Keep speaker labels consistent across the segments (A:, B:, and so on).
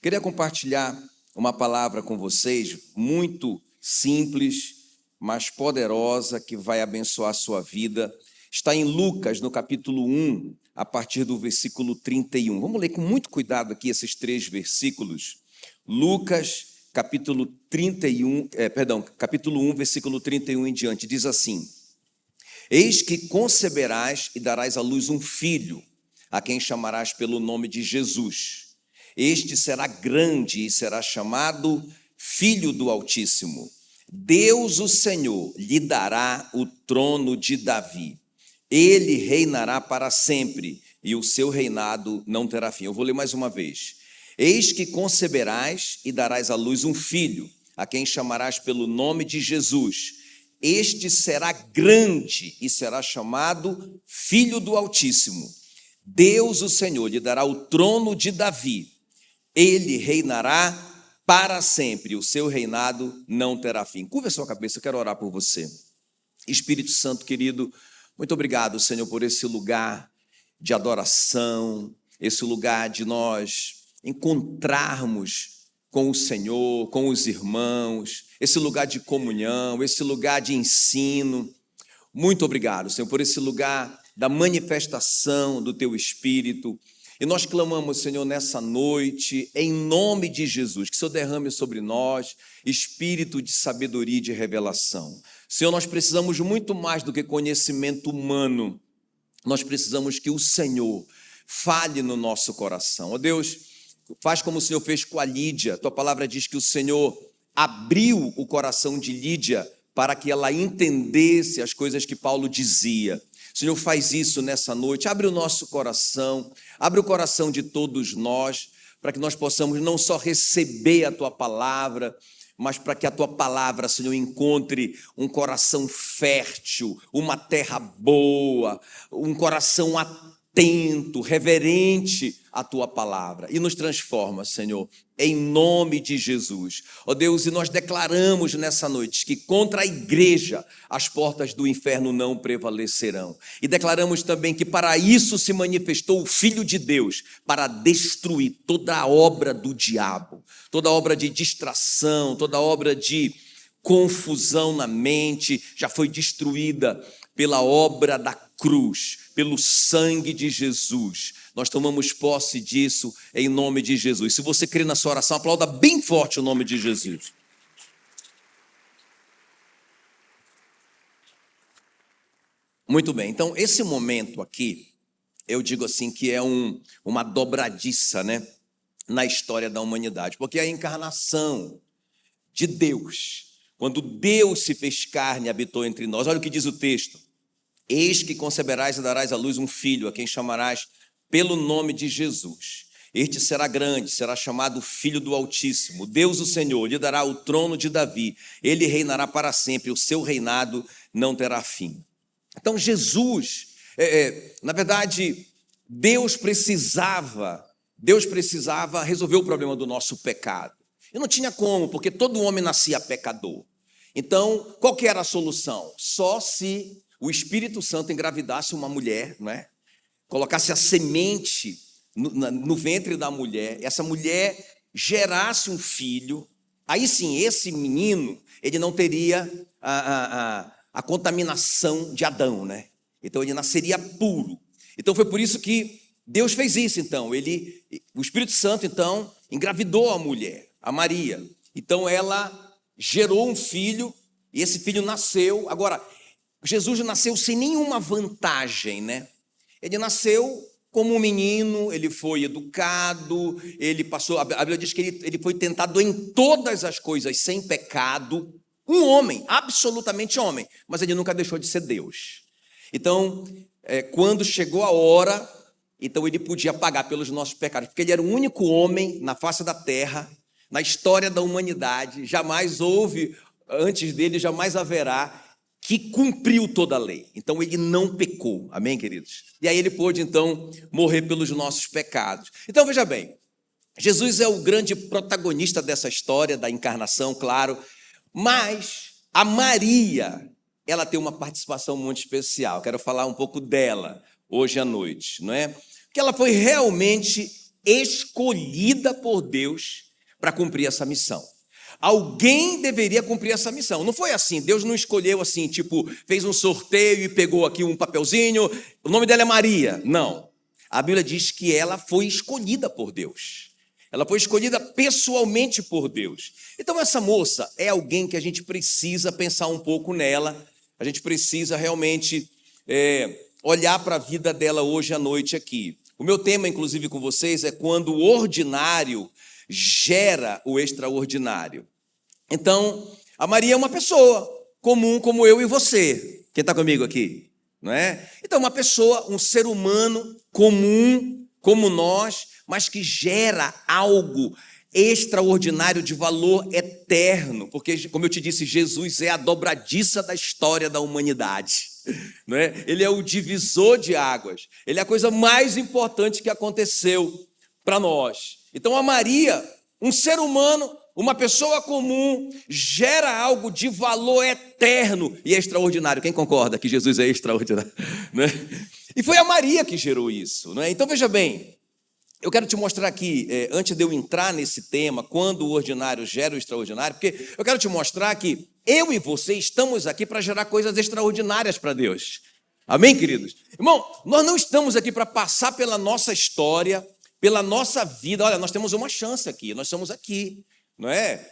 A: Queria compartilhar uma palavra com vocês, muito simples, mas poderosa, que vai abençoar a sua vida. Está em Lucas, no capítulo 1, a partir do versículo 31. Vamos ler com muito cuidado aqui esses 3 versículos. Lucas, capítulo 1, versículo 31 em diante, diz assim: Eis que conceberás e darás à luz um filho, a quem chamarás pelo nome de Jesus. Este será grande e será chamado Filho do Altíssimo. Deus, o Senhor, lhe dará o trono de Davi. Ele reinará para sempre, e o seu reinado não terá fim. Eu vou ler mais uma vez. Eis que conceberás e darás à luz um filho, a quem chamarás pelo nome de Jesus. Este será grande e será chamado Filho do Altíssimo. Deus, o Senhor, lhe dará o trono de Davi. Ele reinará para sempre, o seu reinado não terá fim. Curva a sua cabeça, eu quero orar por você. Espírito Santo querido, muito obrigado, Senhor, por esse lugar de adoração, esse lugar de nós encontrarmos com o Senhor, com os irmãos, esse lugar de comunhão, esse lugar de ensino. Muito obrigado, Senhor, por esse lugar da manifestação do Teu Espírito. E nós clamamos, Senhor, nessa noite, em nome de Jesus, que o Senhor derrame sobre nós espírito de sabedoria e de revelação. Senhor, nós precisamos muito mais do que conhecimento humano. Nós precisamos que o Senhor fale no nosso coração. Ó Deus, faz como o Senhor fez com a Lídia. Tua palavra diz que o Senhor abriu o coração de Lídia para que ela entendesse as coisas que Paulo dizia. Senhor, faz isso nessa noite, abre o nosso coração, abre o coração de todos nós, para que nós possamos não só receber a Tua palavra, mas para que a Tua palavra, Senhor, encontre um coração fértil, uma terra boa, um coração atento, reverente à Tua palavra, e nos transforma, Senhor, em nome de Jesus. Ó Deus, e nós declaramos nessa noite que contra a igreja as portas do inferno não prevalecerão. E declaramos também que para isso se manifestou o Filho de Deus, para destruir toda a obra do diabo, toda a obra de distração, toda a obra de confusão na mente, já foi destruída pela obra da cruz, pelo sangue de Jesus. Nós tomamos posse disso em nome de Jesus. Se você crê na sua oração, aplauda bem forte o nome de Jesus. Muito bem, então esse momento aqui, eu digo assim que é uma dobradiça, né, na história da humanidade, porque é a encarnação de Deus, quando Deus se fez carne e habitou entre nós. Olha o que diz o texto: Eis que conceberás e darás à luz um filho, a quem chamarás pelo nome de Jesus. Este será grande, será chamado Filho do Altíssimo. Deus, o Senhor, lhe dará o trono de Davi. Ele reinará para sempre, o seu reinado não terá fim. Então, Jesus, na verdade, Deus precisava resolver o problema do nosso pecado. E não tinha como, porque todo homem nascia pecador. Então, qual que era a solução? Só se o Espírito Santo engravidasse uma mulher, não é? Colocasse a semente no ventre da mulher, essa mulher gerasse um filho, aí sim, esse menino, ele não teria a contaminação de Adão, né? Então ele nasceria puro. Então foi por isso que Deus fez isso, então. O Espírito Santo, então, engravidou a mulher, a Maria. Então ela gerou um filho, e esse filho nasceu. Agora, Jesus nasceu sem nenhuma vantagem, né? Ele nasceu como um menino, ele foi educado, ele passou, a Bíblia diz que ele foi tentado em todas as coisas sem pecado, um homem, absolutamente homem, mas ele nunca deixou de ser Deus. Então, quando chegou a hora, então ele podia pagar pelos nossos pecados, porque ele era o único homem na face da terra, na história da humanidade, jamais houve, antes dele jamais haverá, que cumpriu toda a lei. Então ele não pecou, amém, queridos? E aí ele pôde então morrer pelos nossos pecados. Então veja bem, Jesus é o grande protagonista dessa história da encarnação, claro, mas a Maria, ela tem uma participação muito especial. Quero falar um pouco dela hoje à noite, não é? Porque ela foi realmente escolhida por Deus para cumprir essa missão. Alguém deveria cumprir essa missão. Não foi assim, Deus não escolheu assim, tipo, fez um sorteio e pegou aqui um papelzinho, o nome dela é Maria. Não. A Bíblia diz que ela foi escolhida por Deus. Ela foi escolhida pessoalmente por Deus. Então essa moça é alguém que a gente precisa pensar um pouco nela. A gente precisa realmente olhar para a vida dela hoje à noite aqui. O meu tema, inclusive, com vocês é quando o ordinário gera o extraordinário. Então, a Maria é uma pessoa comum como eu e você. Quem está comigo aqui? Não é? Então, uma pessoa, um ser humano comum como nós, mas que gera algo extraordinário de valor eterno, porque, como eu te disse, Jesus é a dobradiça da história da humanidade, não é? Ele é o divisor de águas, ele é a coisa mais importante que aconteceu para nós. Então, a Maria, um ser humano, uma pessoa comum, gera algo de valor eterno e extraordinário. Quem concorda que Jesus é extraordinário? Né? E foi a Maria que gerou isso. Né? Então, veja bem, eu quero te mostrar aqui, antes de eu entrar nesse tema, quando o ordinário gera o extraordinário, porque eu quero te mostrar que eu e você estamos aqui para gerar coisas extraordinárias para Deus. Amém, queridos? Irmão, nós não estamos aqui para passar pela nossa história, pela nossa vida. Olha, nós temos uma chance aqui, nós estamos aqui, não é?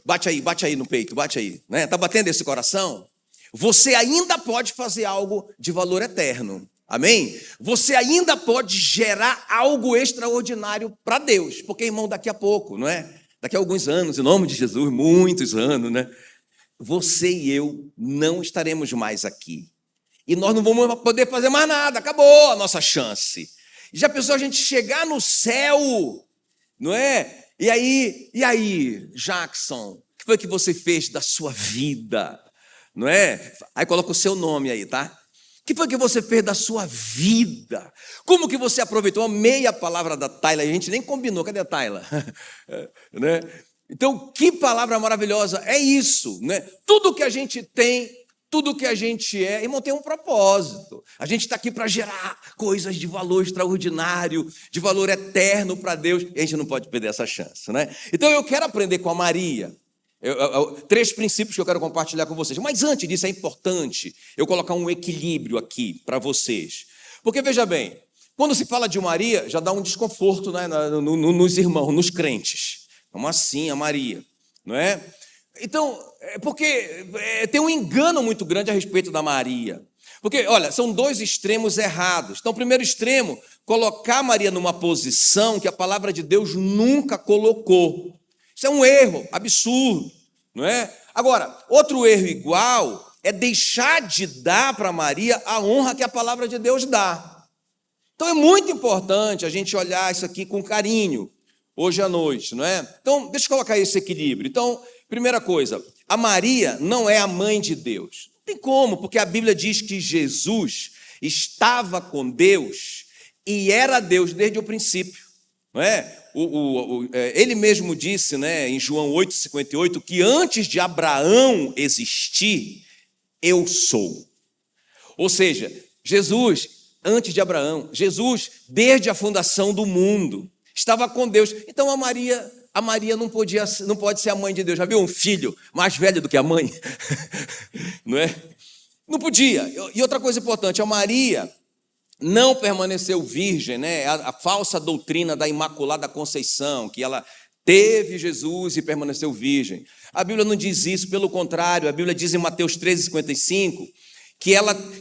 A: Bate aí no peito, bate aí. Né? Tá batendo esse coração? Você ainda pode fazer algo de valor eterno. Amém? Você ainda pode gerar algo extraordinário para Deus. Porque, irmão, daqui a pouco, não é? Daqui a alguns anos, em nome de Jesus, muitos anos, né? Você e eu não estaremos mais aqui. E nós não vamos poder fazer mais nada. Acabou a nossa chance. Já pensou a gente chegar no céu, não é? E aí, Jackson, o que foi que você fez da sua vida? Não é? Aí coloca o seu nome aí, tá? O que foi que você fez da sua vida? Como que você aproveitou? Eu amei a palavra da Tayla, a gente nem combinou. Cadê a Tayla? Né? Então, que palavra maravilhosa. É isso, né? Tudo que a gente tem, tudo que a gente é, irmão, tem um propósito. A gente está aqui para gerar coisas de valor extraordinário, de valor eterno para Deus, e a gente não pode perder essa chance, né? Então eu quero aprender com a Maria. 3 princípios que eu quero compartilhar com vocês. Mas antes disso, é importante eu colocar um equilíbrio aqui para vocês. Porque, veja bem, quando se fala de Maria, já dá um desconforto, né, nos irmãos, nos crentes. Como assim a Maria? Não é? Então, porque tem um engano muito grande a respeito da Maria. Porque, olha, são 2 extremos errados. Então, o primeiro extremo, colocar Maria numa posição que a palavra de Deus nunca colocou. Isso é um erro absurdo, não é? Agora, outro erro igual é deixar de dar para Maria a honra que a palavra de Deus dá. Então, é muito importante a gente olhar isso aqui com carinho, hoje à noite, não é? Então, deixa eu colocar esse equilíbrio. Então, primeira coisa, a Maria não é a mãe de Deus. Não tem como, porque a Bíblia diz que Jesus estava com Deus e era Deus desde o princípio, não é? Ele mesmo disse, né, em João 8,58, que antes de Abraão existir, eu sou. Ou seja, Jesus, antes de Abraão, Jesus, desde a fundação do mundo, estava com Deus. Então a Maria não pode ser a mãe de Deus. Já viu um filho mais velho do que a mãe? Não é? Não podia. E outra coisa importante, a Maria não permaneceu virgem, né? A falsa doutrina da Imaculada Conceição, que ela teve Jesus e permaneceu virgem. A Bíblia não diz isso, pelo contrário, a Bíblia diz em Mateus 13,55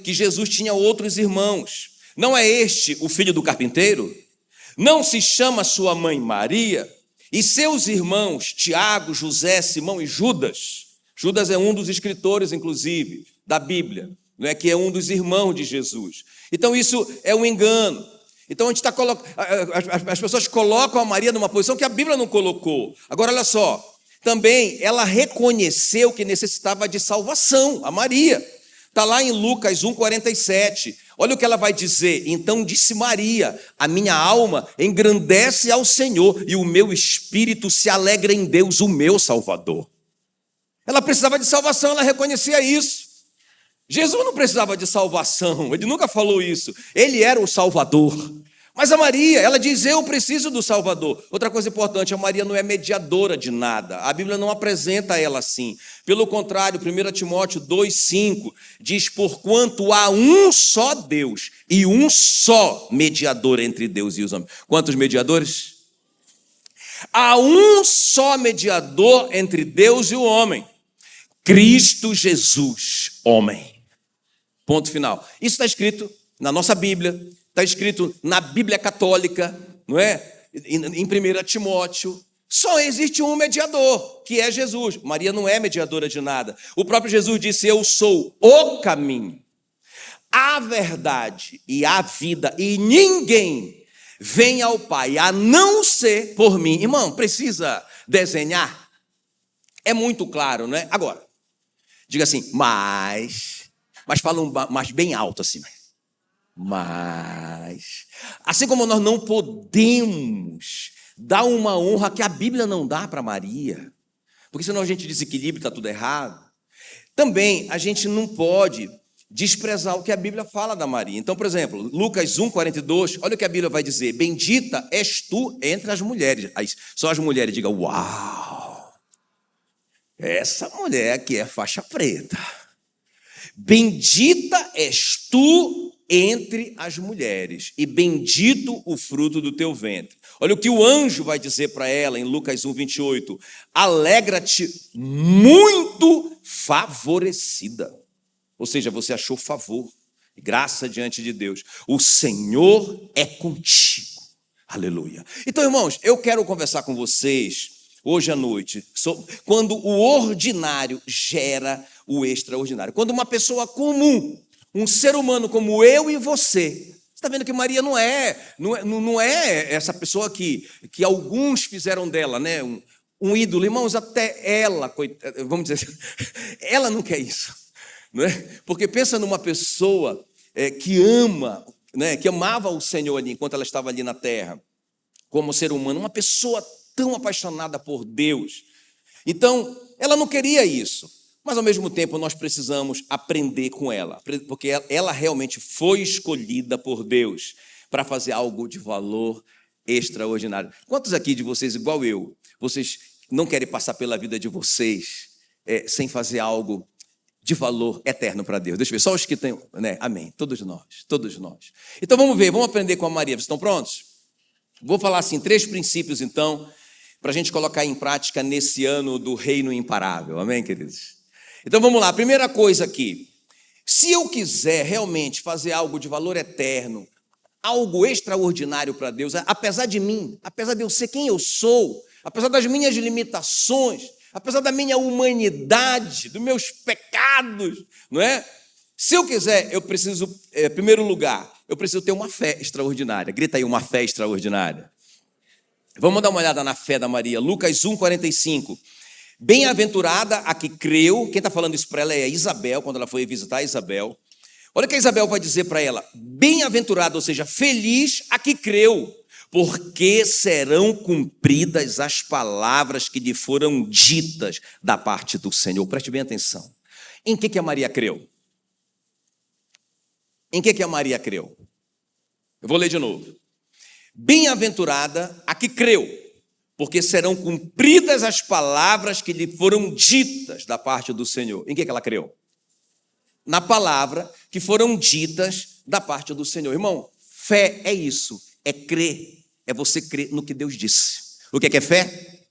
A: que Jesus tinha outros irmãos. Não é este o filho do carpinteiro? Não se chama sua mãe Maria? E seus irmãos Tiago, José, Simão e Judas? Judas é um dos escritores, inclusive, da Bíblia, não é? Que é um dos irmãos de Jesus. Então isso é um engano. Então as pessoas colocam a Maria numa posição que a Bíblia não colocou. Agora olha só, também ela reconheceu que necessitava de salvação, a Maria. Está lá em Lucas 1,47. Olha o que ela vai dizer. Então disse Maria: a minha alma engrandece ao Senhor e o meu espírito se alegra em Deus, o meu Salvador. Ela precisava de salvação, ela reconhecia isso. Jesus não precisava de salvação, ele nunca falou isso. Ele era o Salvador. Mas a Maria, ela diz, eu preciso do Salvador. Outra coisa importante, a Maria não é mediadora de nada. A Bíblia não apresenta ela assim. Pelo contrário, 1 Timóteo 2,5 diz, porquanto há um só Deus e um só mediador entre Deus e os homens. Quantos mediadores? Há um só mediador entre Deus e o homem. Cristo Jesus, homem. Ponto final. Isso está escrito na nossa Bíblia. Está escrito na Bíblia Católica, não é? Em 1 Timóteo. Só existe um mediador, que é Jesus. Maria não é mediadora de nada. O próprio Jesus disse, eu sou o caminho, a verdade e a vida, e ninguém vem ao Pai a não ser por mim. Irmão, precisa desenhar? É muito claro, não é? Agora, diga assim, mas fala mais bem alto assim, mas, assim como nós não podemos dar uma honra que a Bíblia não dá para Maria, porque senão a gente desequilibra, está tudo errado, também a gente não pode desprezar o que a Bíblia fala da Maria. Então, por exemplo, Lucas 1,42, olha o que a Bíblia vai dizer, bendita és tu entre as mulheres. Aí, só as mulheres digam, uau, essa mulher aqui é faixa preta. Bendita és tu entre as mulheres, e bendito o fruto do teu ventre. Olha o que o anjo vai dizer para ela em Lucas 1,28. Alegra-te muito favorecida. Ou seja, você achou favor, graça diante de Deus. O Senhor é contigo. Aleluia. Então, irmãos, eu quero conversar com vocês hoje à noite, quando o ordinário gera o extraordinário. Quando uma pessoa comum, um ser humano como eu e você está vendo que Maria não é essa pessoa que alguns fizeram dela, né? Um ídolo. Irmãos, até ela, vamos dizer assim, ela não quer isso, não é? Porque pensa numa pessoa que ama, né? Que amava o Senhor ali, enquanto ela estava ali na terra, como ser humano, uma pessoa tão apaixonada por Deus. Então, ela não queria isso. Mas, ao mesmo tempo, nós precisamos aprender com ela, porque ela realmente foi escolhida por Deus para fazer algo de valor extraordinário. Quantos aqui de vocês, igual eu, vocês não querem passar pela vida de vocês sem fazer algo de valor eterno para Deus? Deixa eu ver, só os que têm, né? Amém, todos nós, todos nós. Então, vamos ver, vamos aprender com a Maria. Vocês estão prontos? Vou falar assim, 3 princípios, então, para a gente colocar em prática nesse ano do reino imparável. Amém, queridos? Então vamos lá, primeira coisa aqui, se eu quiser realmente fazer algo de valor eterno, algo extraordinário para Deus, apesar de mim, apesar de eu ser quem eu sou, apesar das minhas limitações, apesar da minha humanidade, dos meus pecados, não é? Se eu quiser, eu preciso, em primeiro lugar, eu preciso ter uma fé extraordinária. Grita aí, uma fé extraordinária. Vamos dar uma olhada na fé da Maria, Lucas 1,45. Bem-aventurada a que creu. Quem está falando isso para ela é Isabel, quando ela foi visitar Isabel. Olha o que a Isabel vai dizer para ela. Bem-aventurada, ou seja, feliz a que creu, porque serão cumpridas as palavras que lhe foram ditas da parte do Senhor. Preste bem atenção. Em que a Maria creu? Em que a Maria creu? Eu vou ler de novo. Bem-aventurada a que creu, porque serão cumpridas as palavras que lhe foram ditas da parte do Senhor. Em que ela creu? Na palavra que foram ditas da parte do Senhor. Irmão, fé é isso, é crer, é você crer no que Deus disse. O que é fé?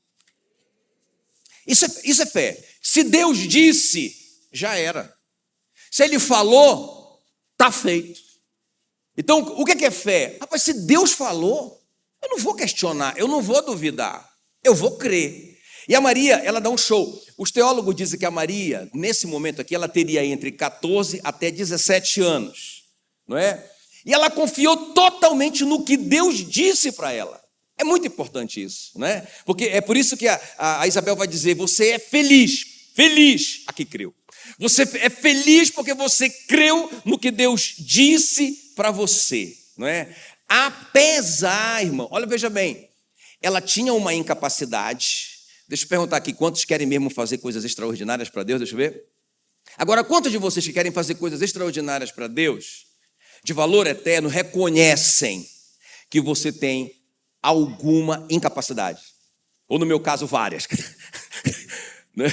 A: Isso é fé. Se Deus disse, já era. Se Ele falou, está feito. Então, o que é fé? Rapaz, se Deus falou, eu não vou questionar, eu não vou duvidar, eu vou crer. E a Maria, ela dá um show. Os teólogos dizem que a Maria, nesse momento aqui, ela teria entre 14 até 17 anos, não é? E ela confiou totalmente no que Deus disse para ela. É muito importante isso, não é? Porque é por isso que a Isabel vai dizer, você é feliz a que creu. Você é feliz porque você creu no que Deus disse para você, não é? Apesar, irmão, olha, veja bem, ela tinha uma incapacidade. Deixa eu perguntar aqui, quantos querem mesmo fazer coisas extraordinárias para Deus? Deixa eu ver. Agora, quantos de vocês que querem fazer coisas extraordinárias para Deus, de valor eterno, reconhecem que você tem alguma incapacidade. Ou no meu caso, várias. Né?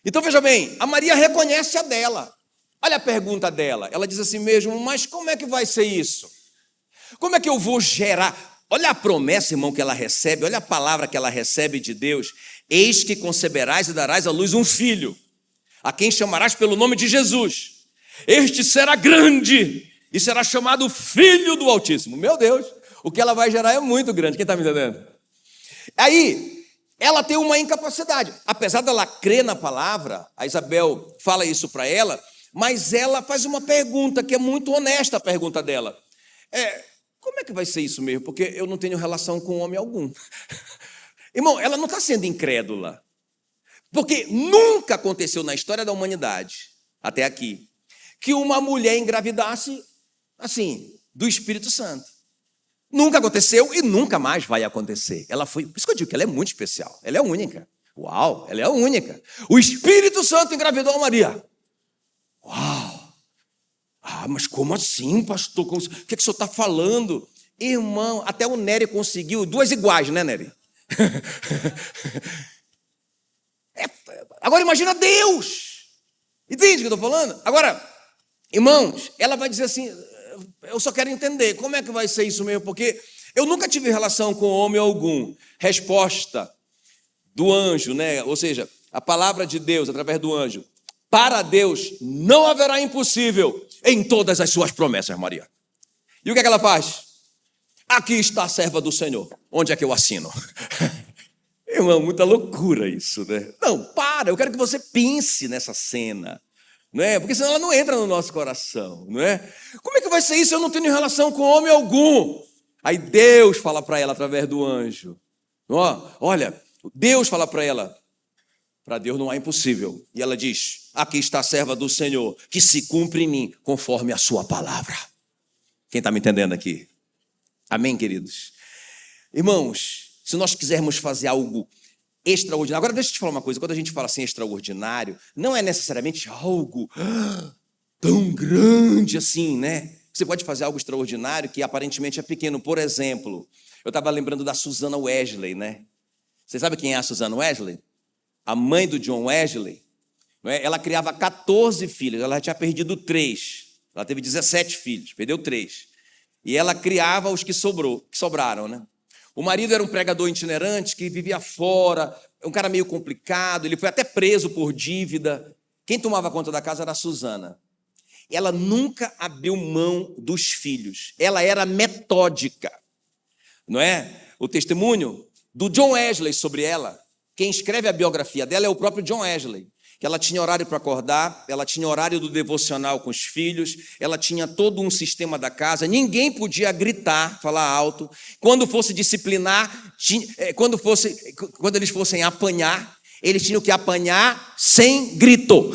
A: Então, veja bem, a Maria reconhece a dela. Olha a pergunta dela. Ela diz assim mesmo, mas como é que vai ser isso? Como é que eu vou gerar? Olha a promessa, irmão, que ela recebe. Olha a palavra que ela recebe de Deus. Eis que conceberás e darás à luz um filho, a quem chamarás pelo nome de Jesus. Este será grande e será chamado Filho do Altíssimo. Meu Deus, o que ela vai gerar é muito grande. Quem está me entendendo? Aí, ela tem uma incapacidade. Apesar dela crer na palavra, a Isabel fala isso para ela, mas ela faz uma pergunta que é muito honesta, a pergunta dela. Como é que vai ser isso mesmo? Porque eu não tenho relação com homem algum. Irmão, ela não está sendo incrédula. Porque nunca aconteceu na história da humanidade, até aqui, que uma mulher engravidasse, assim, do Espírito Santo. Nunca aconteceu e nunca mais vai acontecer. Ela foi, por isso que eu digo que ela é muito especial. Ela é única. Uau, ela é única. O Espírito Santo engravidou a Maria. Uau! Mas como assim, pastor? O que o senhor está falando? Irmão, até o Nery conseguiu, duas iguais, né, Nery? Agora imagina Deus. Entende o que eu estou falando? Agora, irmãos, ela vai dizer assim, eu só quero entender, como é que vai ser isso mesmo? Porque eu nunca tive relação com homem algum. Resposta do anjo, né? Ou seja, a palavra de Deus através do anjo. Para Deus não haverá impossível em todas as suas promessas, Maria. E o que é que ela faz? Aqui está a serva do Senhor. Onde é que eu assino? Irmão, muita loucura isso, né? Não, para, eu quero que você pense nessa cena, não é? Porque senão ela não entra no nosso coração, não é? Como é que vai ser isso? Eu não tenho relação com homem algum. Aí Deus fala para ela através do anjo. Olha, Deus fala para ela, para Deus não há impossível. E ela diz, aqui está a serva do Senhor, que se cumpre em mim, conforme a sua palavra. Quem está me entendendo aqui? Amém, queridos? Irmãos, se nós quisermos fazer algo extraordinário, agora deixa eu te falar uma coisa, quando a gente fala assim extraordinário, não é necessariamente algo tão grande assim, né? Você pode fazer algo extraordinário que aparentemente é pequeno. Por exemplo, eu estava lembrando da Susana Wesley, né? Você sabe quem é a Susana Wesley? A mãe do John Wesley, não é? Ela criava 14 filhos, ela já tinha perdido 3. Ela teve 17 filhos, perdeu 3. E ela criava os que sobraram, né? O marido era um pregador itinerante que vivia fora, um cara meio complicado, ele foi até preso por dívida. Quem tomava conta da casa era a Susana. Ela nunca abriu mão dos filhos, ela era metódica, não é? O testemunho do John Wesley sobre ela, quem escreve a biografia dela é o próprio John Wesley, que ela tinha horário para acordar, ela tinha horário do devocional com os filhos, ela tinha todo um sistema da casa, ninguém podia gritar, falar alto, quando fosse disciplinar, quando eles fossem apanhar, eles tinham que apanhar sem grito.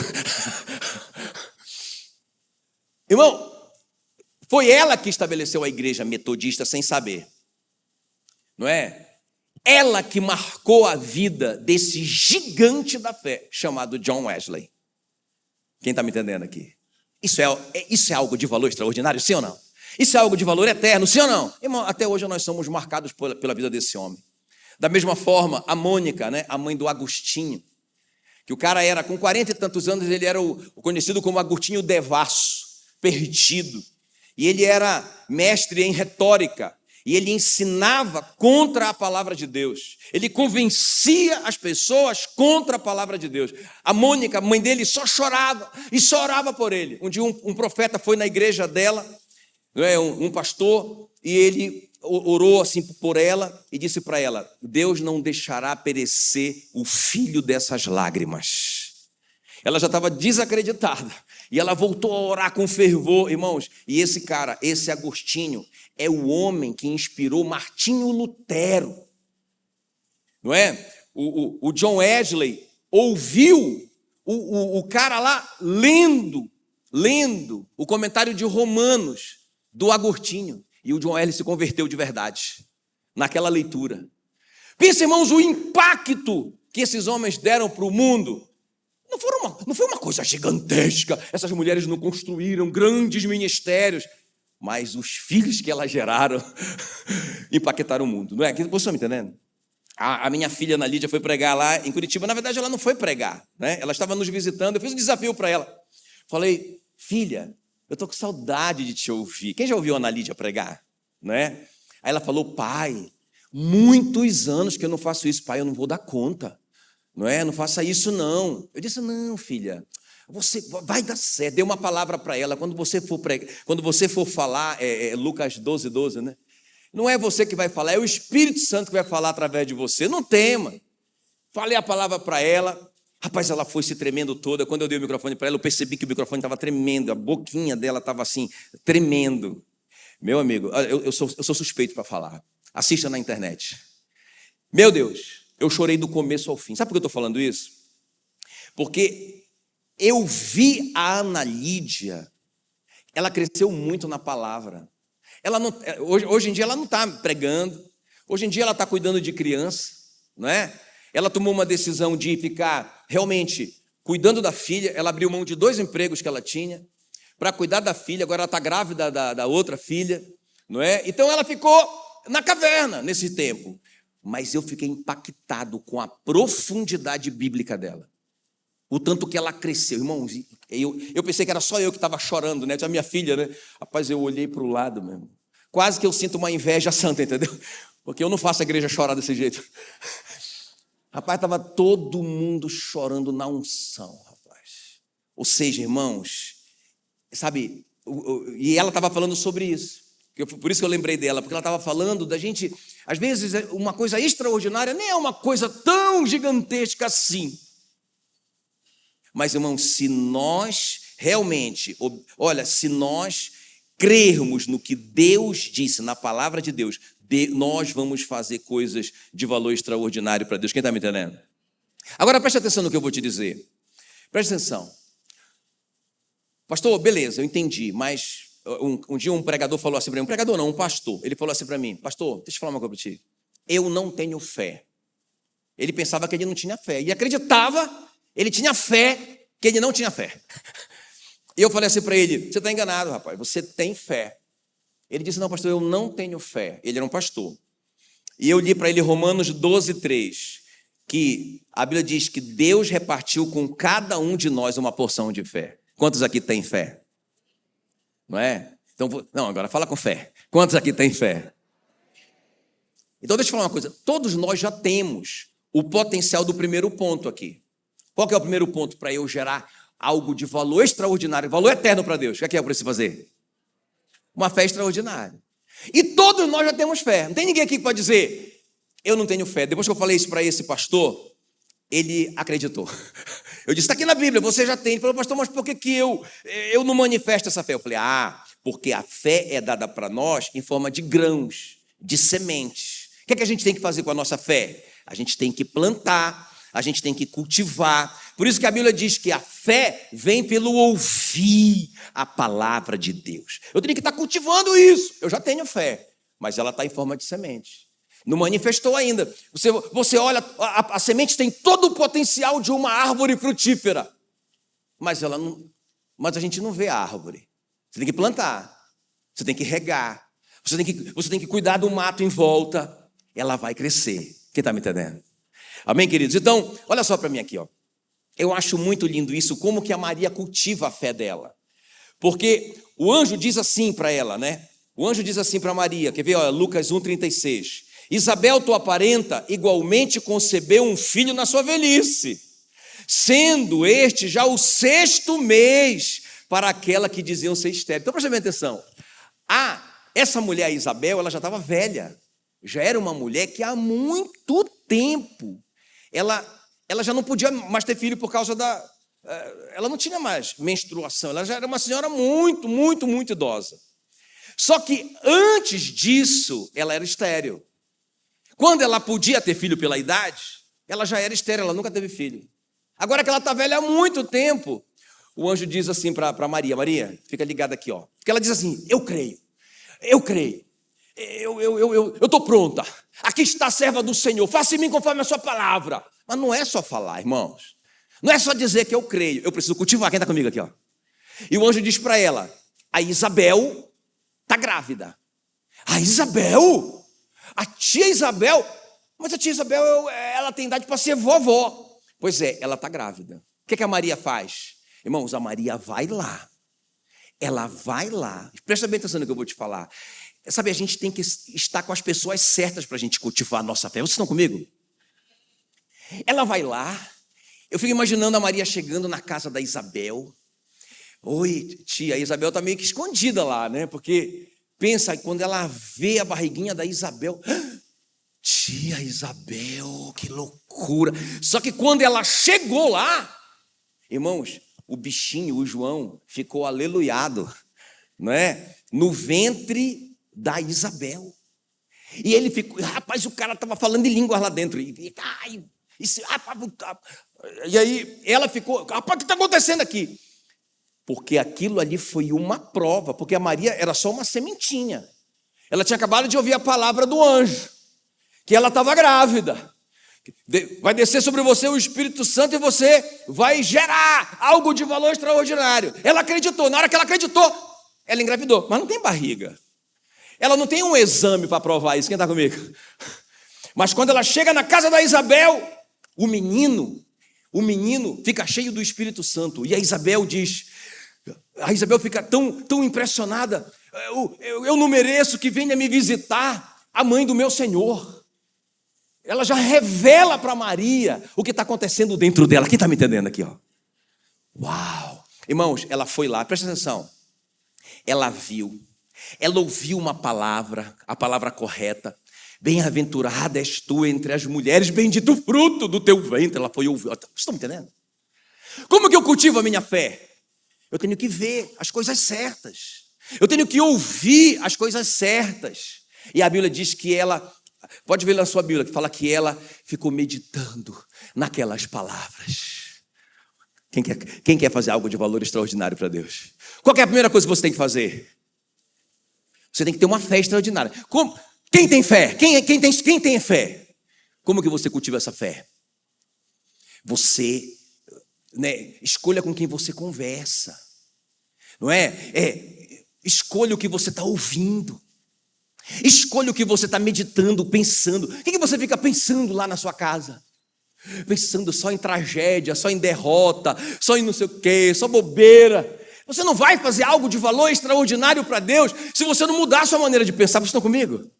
A: Irmão, foi ela que estabeleceu a igreja metodista sem saber, não é? Ela que marcou a vida desse gigante da fé chamado John Wesley. Quem está me entendendo aqui? Isso é algo de valor extraordinário, sim ou não? Isso é algo de valor eterno, sim ou não? Irmão, até hoje nós somos marcados pela vida desse homem. Da mesma forma, a Mônica, né, a mãe do Agostinho, que o cara era, com 40 e tantos anos, ele era o conhecido como Agostinho Devasso, perdido. E ele era mestre em retórica. E ele ensinava contra a palavra de Deus. Ele convencia as pessoas contra a palavra de Deus. A Mônica, a mãe dele, só chorava e só orava por ele. Um dia um profeta foi na igreja dela, um pastor, e ele orou assim por ela e disse para ela, Deus não deixará perecer o filho dessas lágrimas. Ela já estava desacreditada. E ela voltou a orar com fervor, irmãos. E esse cara, esse Agostinho, é o homem que inspirou Martinho Lutero. Não é? O John Wesley ouviu o cara lá lendo o comentário de Romanos do Agostinho. E o John Wesley se converteu de verdade naquela leitura. Pensa, irmãos, o impacto que esses homens deram para o mundo. Não foi uma coisa gigantesca. Essas mulheres não construíram grandes ministérios. mas os filhos que elas geraram empaquetaram o mundo. Não é? Vocês estão me entendendo? A minha filha Ana Lídia foi pregar lá em Curitiba. Na verdade, ela não foi pregar, né? Ela estava nos visitando. Eu fiz um desafio para ela. Falei, filha, eu estou com saudade de te ouvir. Quem já ouviu a Ana Lídia pregar? Não é? Aí ela falou, pai, muitos anos que eu não faço isso. Pai, eu não vou dar conta. Não é? Não faça isso, não. Eu disse, não, filha, você vai dar certo. Dei uma palavra para ela. Quando você for pregar, quando você for falar, Lucas 12, né? Não é você que vai falar, é o Espírito Santo que vai falar através de você. Não tema. Falei a palavra para ela. Rapaz, ela foi se tremendo toda. Quando eu dei o microfone para ela, eu percebi que o microfone estava tremendo. A boquinha dela estava assim, tremendo. Meu amigo, eu sou suspeito para falar. Assista na internet. Meu Deus, eu chorei do começo ao fim. Sabe por que eu estou falando isso? Porque eu vi a Ana Lídia, ela cresceu muito na palavra. Ela não, hoje em dia ela não está pregando, hoje em dia ela está cuidando de criança, não é? Ela tomou uma decisão de ficar realmente cuidando da filha. Ela abriu mão de 2 empregos que ela tinha para cuidar da filha. Agora ela está grávida da outra filha, não é? Então ela ficou na caverna nesse tempo. Mas eu fiquei impactado com a profundidade bíblica dela. O tanto que ela cresceu, irmãos. Eu pensei que era só eu que estava chorando, né? A minha filha, né? Rapaz, eu olhei para o lado mesmo. Quase que eu sinto uma inveja santa, entendeu? Porque eu não faço a igreja chorar desse jeito. Rapaz, estava todo mundo chorando na unção, rapaz. Ou seja, irmãos, sabe? E ela estava falando sobre isso. Por isso que eu lembrei dela, porque ela estava falando da gente, às vezes, uma coisa extraordinária nem é uma coisa tão gigantesca assim. Mas, irmãos, se nós realmente, olha, se nós crermos no que Deus disse, na palavra de Deus, nós vamos fazer coisas de valor extraordinário para Deus. Quem está me entendendo? Agora, preste atenção no que eu vou te dizer. Preste atenção. Pastor, beleza, eu entendi, mas um dia um pregador falou assim para mim, um pregador não, um pastor, ele falou assim para mim, pastor, deixa eu falar uma coisa para ti, eu não tenho fé. Ele pensava que ele não tinha fé, e acreditava, ele tinha fé, que ele não tinha fé. E eu falei assim para ele, você está enganado, rapaz, você tem fé. Ele disse, não, pastor, eu não tenho fé. Ele era um pastor. E eu li para ele Romanos 12:3, que a Bíblia diz que Deus repartiu com cada um de nós uma porção de fé. Quantos aqui têm fé? Não é? Então, não, agora fala com fé. Quantos aqui têm fé? Então, deixa eu falar uma coisa. Todos nós já temos o potencial do primeiro ponto aqui. Qual que é o primeiro ponto para eu gerar algo de valor extraordinário, valor eterno para Deus? O que é eu preciso fazer? Uma fé extraordinária. E todos nós já temos fé. Não tem ninguém aqui que pode dizer, eu não tenho fé. Depois que eu falei isso para esse pastor, ele acreditou. Eu disse, está aqui na Bíblia, você já tem. Ele falou, pastor, mas por que eu não manifesto essa fé? Eu falei, porque a fé é dada para nós em forma de grãos, de sementes. O que é que a gente tem que fazer com a nossa fé? A gente tem que plantar, a gente tem que cultivar. Por isso que a Bíblia diz que a fé vem pelo ouvir a palavra de Deus. Eu tenho que estar cultivando isso. Eu já tenho fé, mas ela está em forma de semente. Não manifestou ainda. Você olha, a semente tem todo o potencial de uma árvore frutífera, mas a gente não vê a árvore. Você tem que plantar, você tem que regar, você tem que cuidar do mato em volta. Ela vai crescer. Quem está me entendendo? Amém, queridos? Então, olha só para mim aqui, ó. Eu acho muito lindo isso, como que a Maria cultiva a fé dela. Porque o anjo diz assim para ela, né? O anjo diz assim para Maria, quer ver? Ó, Lucas 1:36. Isabel, tua parenta, igualmente concebeu um filho na sua velhice, sendo este já o 6º mês para aquela que diziam ser estéril. Então, presta bem atenção. Essa mulher, Isabel, ela já estava velha. Já era uma mulher que há muito tempo ela já não podia mais ter filho por causa ela não tinha mais menstruação, ela já era uma senhora muito, muito, muito idosa. Só que antes disso, ela era estéril. Quando ela podia ter filho pela idade, ela já era estéril, ela nunca teve filho. Agora que ela está velha há muito tempo, o anjo diz assim para Maria, Maria, fica ligada aqui, ó. Porque ela diz assim, eu creio, eu estou pronta, aqui está a serva do Senhor, faça em mim conforme a sua palavra. Mas não é só falar, irmãos, não é só dizer que eu creio, eu preciso cultivar. Quem está comigo aqui, ó? E o anjo diz para ela, a Isabel, está grávida. A Isabel, a tia Isabel, mas a tia Isabel, ela tem idade para ser vovó. Pois é, ela está grávida. O que a Maria faz? Irmãos, a Maria vai lá. Ela vai lá. Presta bem atenção no que eu vou te falar. Sabe, a gente tem que estar com as pessoas certas para a gente cultivar a nossa fé. Vocês estão comigo? Ela vai lá. Eu fico imaginando a Maria chegando na casa da Isabel. Oi, tia, a Isabel está meio que escondida lá, né? Porque pensa, quando ela vê a barriguinha da Isabel... Tia Isabel, que loucura. Só que quando ela chegou lá, irmãos, o bichinho, o João, ficou aleluiado, não é? No ventre da Isabel. E ele ficou, rapaz, o cara estava falando em línguas lá dentro. E aí ela ficou, rapaz, o que está acontecendo aqui? Porque aquilo ali foi uma prova, porque a Maria era só uma sementinha. Ela tinha acabado de ouvir a palavra do anjo, que ela estava grávida. Vai descer sobre você o Espírito Santo e você vai gerar algo de valor extraordinário. Ela acreditou. Na hora que ela acreditou, ela engravidou. Mas não tem barriga. Ela não tem um exame para provar isso. Quem está comigo? Mas quando ela chega na casa da Isabel, o menino fica cheio do Espírito Santo. E a Isabel fica tão impressionada. Eu não mereço que venha me visitar a mãe do meu Senhor. Ela já revela para Maria o que está acontecendo dentro dela. Quem está me entendendo aqui? Ó? Uau! Irmãos, ela foi lá, presta atenção. Ela ouviu uma palavra, a palavra correta. Bem-aventurada és tu entre as mulheres, bendito o fruto do teu ventre. Ela foi ouvir. Vocês estão me entendendo? Como que eu cultivo a minha fé? Eu tenho que ver as coisas certas. Eu tenho que ouvir as coisas certas. E a Bíblia diz que ela... Pode ver na sua Bíblia, que fala que ela ficou meditando naquelas palavras. Quem quer fazer algo de valor extraordinário para Deus? Qual é a primeira coisa que você tem que fazer? Você tem que ter uma fé extraordinária. Como? Quem tem fé? Quem tem fé? Como que você cultiva essa fé? Você, escolha com quem você conversa. Não é? Escolha o que você está ouvindo. Escolha o que você está meditando, pensando. O que você fica pensando lá na sua casa? Pensando só em tragédia, só em derrota, só em não sei o quê, só bobeira. Você não vai fazer algo de valor extraordinário para Deus se você não mudar a sua maneira de pensar. Vocês estão comigo?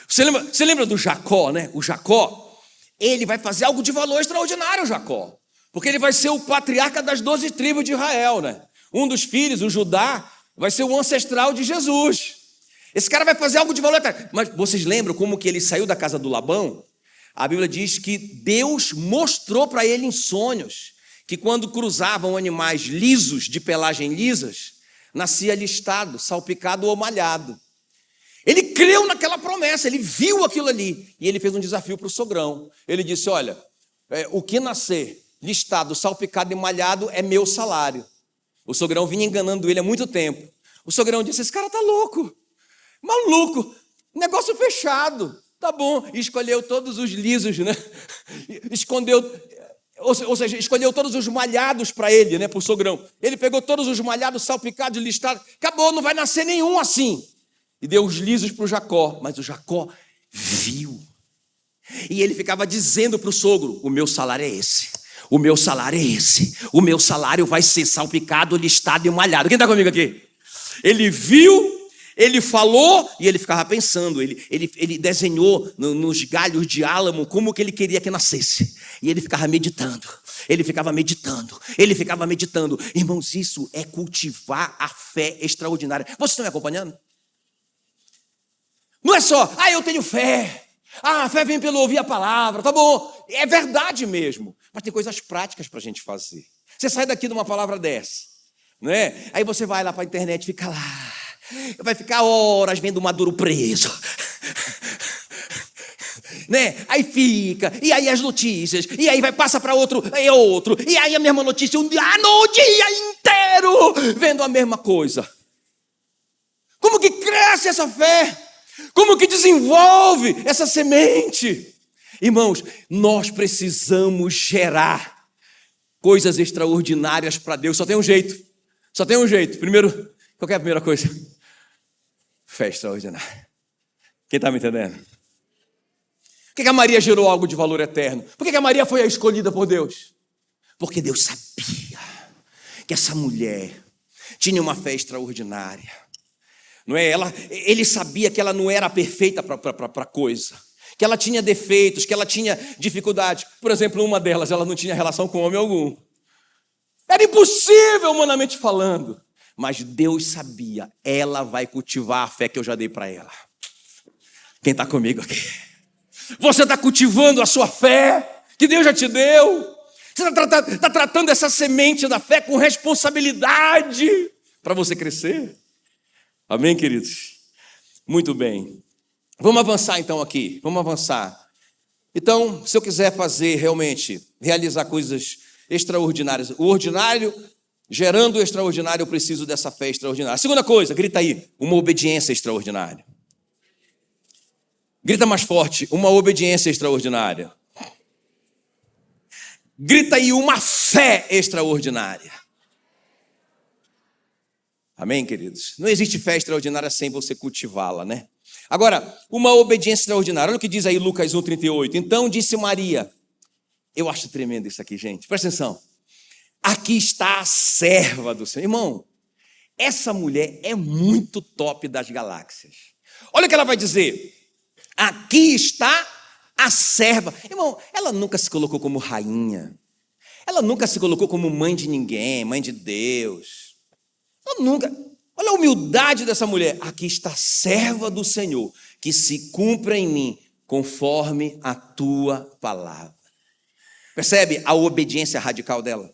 A: Você lembra do Jacó, né? O Jacó, ele vai fazer algo de valor extraordinário, Jacó. Porque ele vai ser o patriarca das 12 tribos de Israel, né? Um dos filhos, o Judá, vai ser o ancestral de Jesus. Esse cara vai fazer algo de valor. Mas vocês lembram como que ele saiu da casa do Labão? A Bíblia diz que Deus mostrou para ele em sonhos que quando cruzavam animais lisos, de pelagem lisas, nascia listado, salpicado ou malhado. Ele creu naquela promessa, ele viu aquilo ali. E ele fez um desafio para o sogrão. Ele disse, olha, o que nascer listado, salpicado e malhado é meu salário. O sogrão vinha enganando ele há muito tempo. O sogrão disse, esse cara está louco. Maluco, negócio fechado, tá bom. E escolheu todos os lisos, né? Escolheu todos os malhados para ele, né? Para o sogrão. Ele pegou todos os malhados, salpicados, listados. Acabou, não vai nascer nenhum assim. E deu os lisos para o Jacó. Mas o Jacó viu. E ele ficava dizendo para o sogro, o meu salário é esse. O meu salário é esse. O meu salário vai ser salpicado, listado e malhado. Quem está comigo aqui? Ele viu. Ele falou e ele ficava pensando, ele desenhou nos galhos de álamo como que ele queria que nascesse. E ele ficava meditando, ele ficava meditando. Irmãos, isso é cultivar a fé extraordinária. Vocês estão me acompanhando? Não é só, eu tenho fé. A fé vem pelo ouvir a palavra, tá bom. É verdade mesmo, mas tem coisas práticas para a gente fazer. Você sai daqui de uma palavra dessa, não é? Aí você vai lá para a internet e fica lá. Vai ficar horas vendo o Maduro preso. Né? Aí fica, e aí as notícias, e aí passa para outro, e aí a mesma notícia, no dia inteiro, vendo a mesma coisa. Como que cresce essa fé? Como que desenvolve essa semente? Irmãos, nós precisamos gerar coisas extraordinárias para Deus. Só tem um jeito. Primeiro, qual é a primeira coisa? Fé extraordinária. Quem está me entendendo? Por que a Maria gerou algo de valor eterno? Por que a Maria foi a escolhida por Deus? Porque Deus sabia que essa mulher tinha uma fé extraordinária. Não é? Ele sabia que ela não era perfeita para a coisa, que ela tinha defeitos, que ela tinha dificuldades. Por exemplo, uma delas, ela não tinha relação com homem algum. Era impossível, humanamente falando. Mas Deus sabia, ela vai cultivar a fé que eu já dei para ela. Quem está comigo aqui? Você está cultivando a sua fé que Deus já te deu. Você está tratando essa semente da fé com responsabilidade para você crescer. Amém, queridos? Muito bem. Vamos avançar então aqui. Vamos avançar. Então, se eu quiser fazer realmente, realizar coisas extraordinárias, o ordinário gerando o extraordinário, eu preciso dessa fé extraordinária. Segunda coisa, grita aí, uma obediência extraordinária. Grita mais forte, uma obediência extraordinária. Grita aí, uma fé extraordinária. Amém, queridos? Não existe fé extraordinária sem você cultivá-la, né? Agora, uma obediência extraordinária. Olha o que diz aí Lucas 1,38. Então disse Maria, eu acho tremendo isso aqui, gente. Presta atenção. Aqui está a serva do Senhor. Irmão, essa mulher é muito top das galáxias. Olha o que ela vai dizer. Aqui está a serva. Irmão, ela nunca se colocou como rainha. Ela nunca se colocou como mãe de ninguém, mãe de Deus. Ela nunca. Olha a humildade dessa mulher. Aqui está a serva do Senhor, que se cumpra em mim conforme a tua palavra. Percebe a obediência radical dela?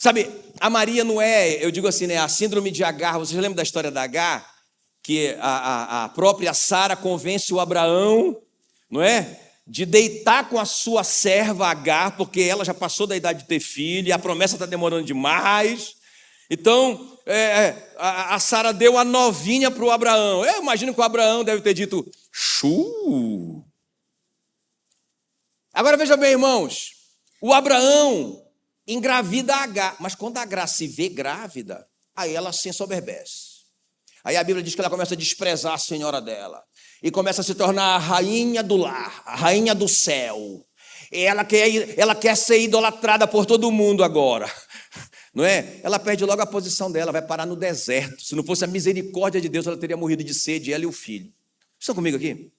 A: Sabe, a Maria não é, eu digo assim, né, a síndrome de Agar. Vocês lembram da história da Agar? Que a própria Sara convence o Abraão, não é? De deitar com a sua serva Agar, porque ela já passou da idade de ter filho, e a promessa está demorando demais. Então, a Sara deu a novinha para o Abraão. Eu imagino que o Abraão deve ter dito, chu. Agora veja bem, irmãos, o Abraão engravida a Agar, mas quando a Agar se vê grávida, aí ela se ensoberbece. Aí a Bíblia diz que ela começa a desprezar a senhora dela. E começa a se tornar a rainha do lar, a rainha do céu. E ela quer ser idolatrada por todo mundo agora. Não é? Ela perde logo a posição dela, vai parar no deserto. Se não fosse a misericórdia de Deus, ela teria morrido de sede, ela e o filho. Estão comigo aqui?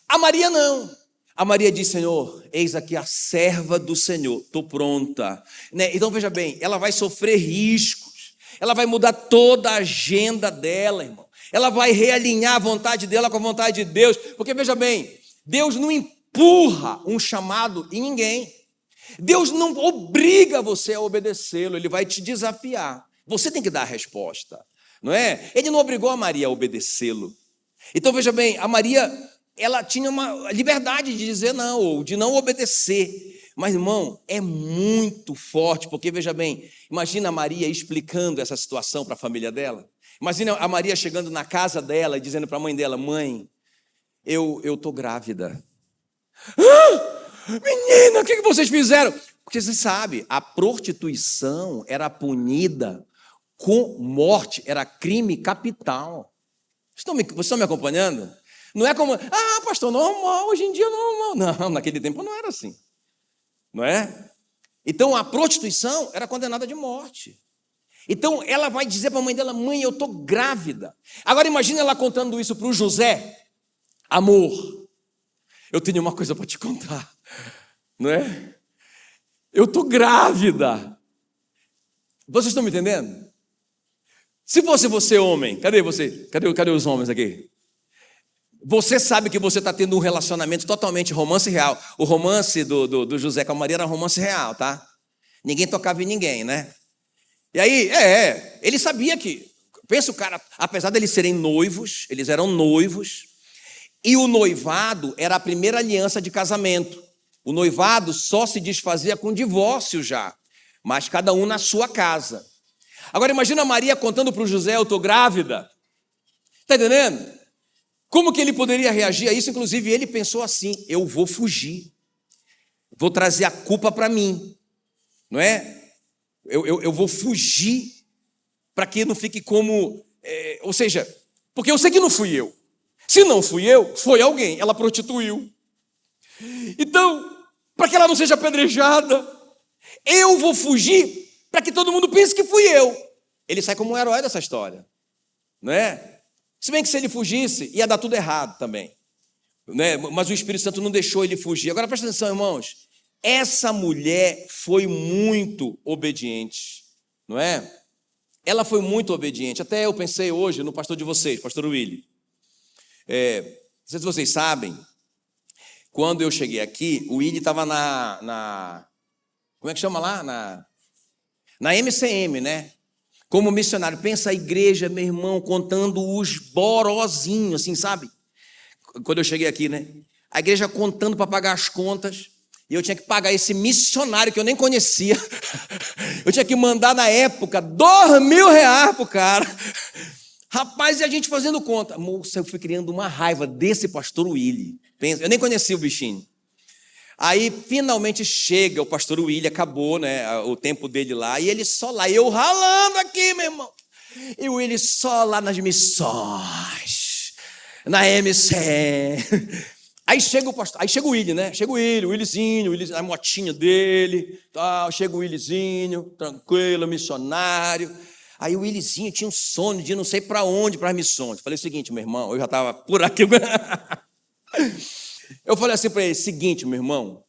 A: A Maria não. A Maria diz, Senhor, eis aqui a serva do Senhor, estou pronta. Né? Então veja bem, ela vai sofrer riscos. Ela vai mudar toda a agenda dela, irmão. Ela vai realinhar a vontade dela com a vontade de Deus. Porque, veja bem, Deus não empurra um chamado em ninguém. Deus não obriga você a obedecê-lo. Ele vai te desafiar. Você tem que dar a resposta, não é? Ele não obrigou a Maria a obedecê-lo. Então, veja bem, a Maria, ela tinha uma liberdade de dizer não, ou de não obedecer. Mas, irmão, é muito forte, porque, veja bem, imagina a Maria explicando essa situação para a família dela. Imagina a Maria chegando na casa dela e dizendo para a mãe dela, mãe, eu estou grávida. Menina, o que vocês fizeram? Porque você sabe, a prostituição era punida com morte, era crime capital. Vocês estão me acompanhando? Não é como, pastor, normal, hoje em dia normal. Não, naquele tempo não era assim. Não é? Então a prostituição era condenada de morte. Então ela vai dizer para a mãe dela, mãe, eu estou grávida. Agora imagina ela contando isso para o José. Amor, eu tenho uma coisa para te contar. Não é? Eu estou grávida. Vocês estão me entendendo? Se fosse você homem, cadê você? Cadê os homens aqui? Você sabe que você está tendo um relacionamento totalmente romance real. O romance do José com a Maria era romance real, tá? Ninguém tocava em ninguém, né? E aí, ele sabia que... Pensa o cara, apesar de eles serem noivos, eles eram noivos, e o noivado era a primeira aliança de casamento. O noivado só se desfazia com divórcio já, mas cada um na sua casa. Agora imagina a Maria contando para o José, eu estou grávida. Está entendendo? Como que ele poderia reagir a isso? Inclusive, ele pensou assim, eu vou fugir, vou trazer a culpa para mim, não é? Eu vou fugir para que não fique como... ou seja,
B: Porque eu sei que não fui eu. Se não fui eu, foi alguém. Ela prostituiu. Então, para que ela não seja apedrejada, eu vou fugir para que todo mundo pense que fui eu. Ele sai como um herói dessa história, não é? Se bem que se ele fugisse, ia dar tudo errado também, né? Mas o Espírito Santo não deixou ele fugir. Agora presta atenção, irmãos. Essa mulher foi muito obediente, não é? Ela foi muito obediente. Até eu pensei hoje no pastor de vocês, pastor Willy. Não sei se vocês sabem, quando eu cheguei aqui, o Willy estava como é que chama lá? Na MCM, né? Como missionário. Pensa a igreja, meu irmão, contando os borozinhos, assim, sabe? Quando eu cheguei aqui, né? A igreja contando para pagar as contas. E eu tinha que pagar esse missionário que eu nem conhecia. Eu tinha que mandar, na época, R$2.000 pro cara. Rapaz, e a gente fazendo conta. Moça, eu fui criando uma raiva desse pastor Willy. Eu nem conhecia o bichinho. Aí, finalmente, chega o pastor Willy, acabou, né, o tempo dele lá, e ele só lá, eu ralando aqui, meu irmão. E o Willy só lá nas missões, na MC. Aí chega o pastor, aí chega o Willy, né? Chega o Willyzinho, a motinha dele, tal, chega o Willyzinho, tranquilo, missionário. Aí o Willyzinho tinha um sono de não sei para onde, para as missões. Falei o seguinte, meu irmão, eu já estava por aqui. Eu falei assim para ele, seguinte, meu irmão,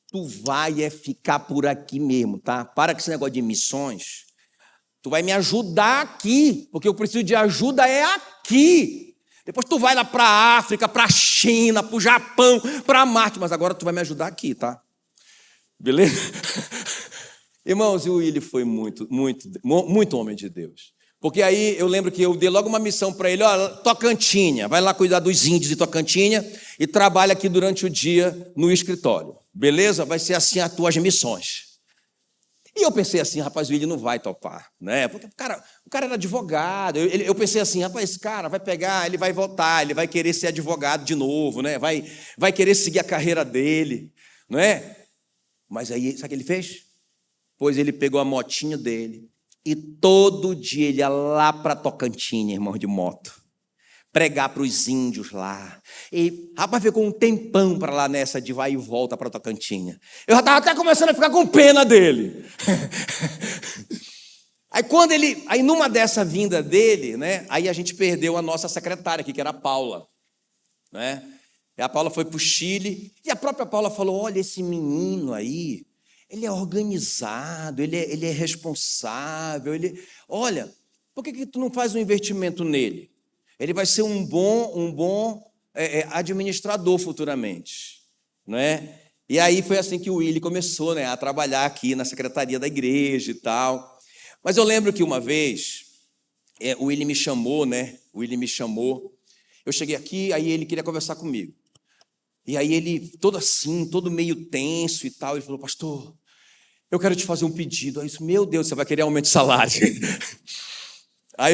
B: tu vai ficar por aqui mesmo, tá? Para com esse negócio de missões. Tu vai me ajudar aqui, porque eu preciso de ajuda aqui. Depois tu vai lá para a África, para a China, para o Japão, para Marte, mas agora tu vai me ajudar aqui, tá? Beleza? Irmãos, e o Willy foi muito, muito, muito homem de Deus. Porque aí eu lembro que eu dei logo uma missão para ele, ó, Tocantinha, vai lá cuidar dos índios de Tocantinha e trabalha aqui durante o dia no escritório. Beleza? Vai ser assim as tuas missões. E eu pensei assim, rapaz, o Willy não vai topar, né? Porque o cara era advogado. Eu pensei assim, rapaz, esse cara vai pegar, ele vai voltar, ele vai querer ser advogado de novo, né? Vai querer seguir a carreira dele, não é? Mas aí, sabe o que ele fez? Pois ele pegou a motinha dele e todo dia ele ia lá para Tocantins, irmão, de moto, pregar para os índios lá. E, rapaz, ficou um tempão para lá nessa de vai e volta para Tocantins. Eu já estava até começando a ficar com pena dele. Aí numa dessa vinda dele, né, aí a gente perdeu a nossa secretária aqui, que era a Paula, né? E a Paula foi para o Chile e a própria Paula falou, olha, esse menino aí, ele é organizado, ele é responsável, olha, por que tu não faz um investimento nele? Ele vai ser um bom administrador futuramente, não é? E aí foi assim que o Willy começou, né, a trabalhar aqui na secretaria da igreja e tal. Mas eu lembro que uma vez o Willy me chamou, né? O Willy me chamou. Eu cheguei aqui, aí ele queria conversar comigo. E aí ele, todo assim, todo meio tenso e tal, ele falou, pastor, eu quero te fazer um pedido. Aí eu disse, meu Deus, você vai querer aumento de salário. Aí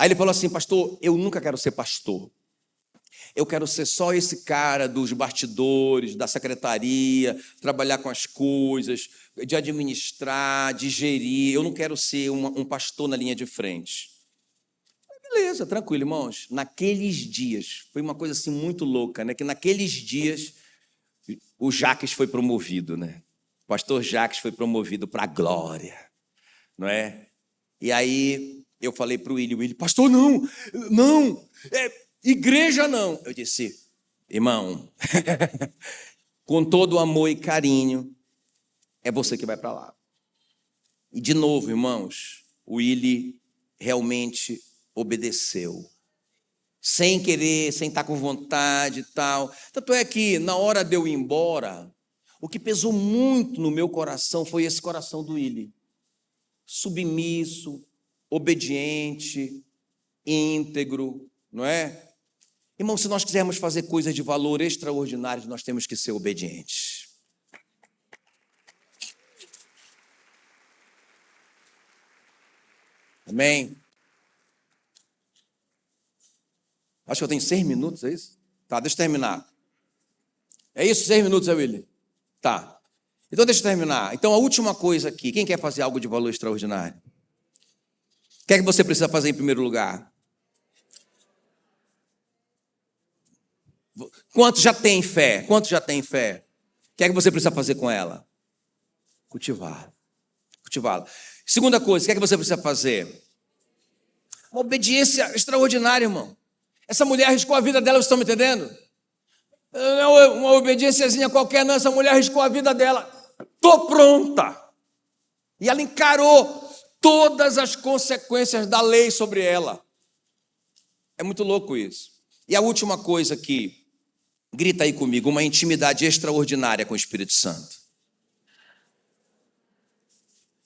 B: ele falou assim, pastor, eu nunca quero ser pastor. Eu quero ser só esse cara dos bastidores, da secretaria, trabalhar com as coisas, de administrar, de gerir. Eu não quero ser um pastor na linha de frente. Beleza, tranquilo, irmãos. Naqueles dias, foi uma coisa assim muito louca, né? Que naqueles dias o Jaques foi promovido, né? O pastor Jaques foi promovido para a glória, não é? E aí eu falei para o Willy, pastor, não, igreja não. Eu disse, irmão, com todo amor e carinho, é você que vai para lá. E de novo, irmãos, o Willy realmente obedeceu. Sem querer, sem estar com vontade e tal. Tanto é que na hora de eu ir embora, o que pesou muito no meu coração foi esse coração do Willy. Submisso, obediente, íntegro, não é? Irmão, se nós quisermos fazer coisas de valor extraordinário, nós temos que ser obedientes. Amém? Acho que eu tenho 6 minutos, é isso? Tá, deixa eu terminar. É isso, 6 minutos, Willy? Tá. Então deixa eu terminar. Então a última coisa aqui, quem quer fazer algo de valor extraordinário? O que é que você precisa fazer em primeiro lugar?
A: Quantos já tem fé? Quantos já tem fé? O que é que você precisa fazer com ela? Cultivá-la. Cultivá-la. Segunda coisa, o que é que você precisa fazer? Uma obediência extraordinária, irmão. Essa mulher arriscou a vida dela, vocês estão me entendendo? Não é uma obediênciazinha qualquer, não. Essa mulher arriscou a vida dela. Estou pronta. E ela encarou todas as consequências da lei sobre ela. É muito louco isso. E a última coisa aqui, grita aí comigo, uma intimidade extraordinária com o Espírito Santo.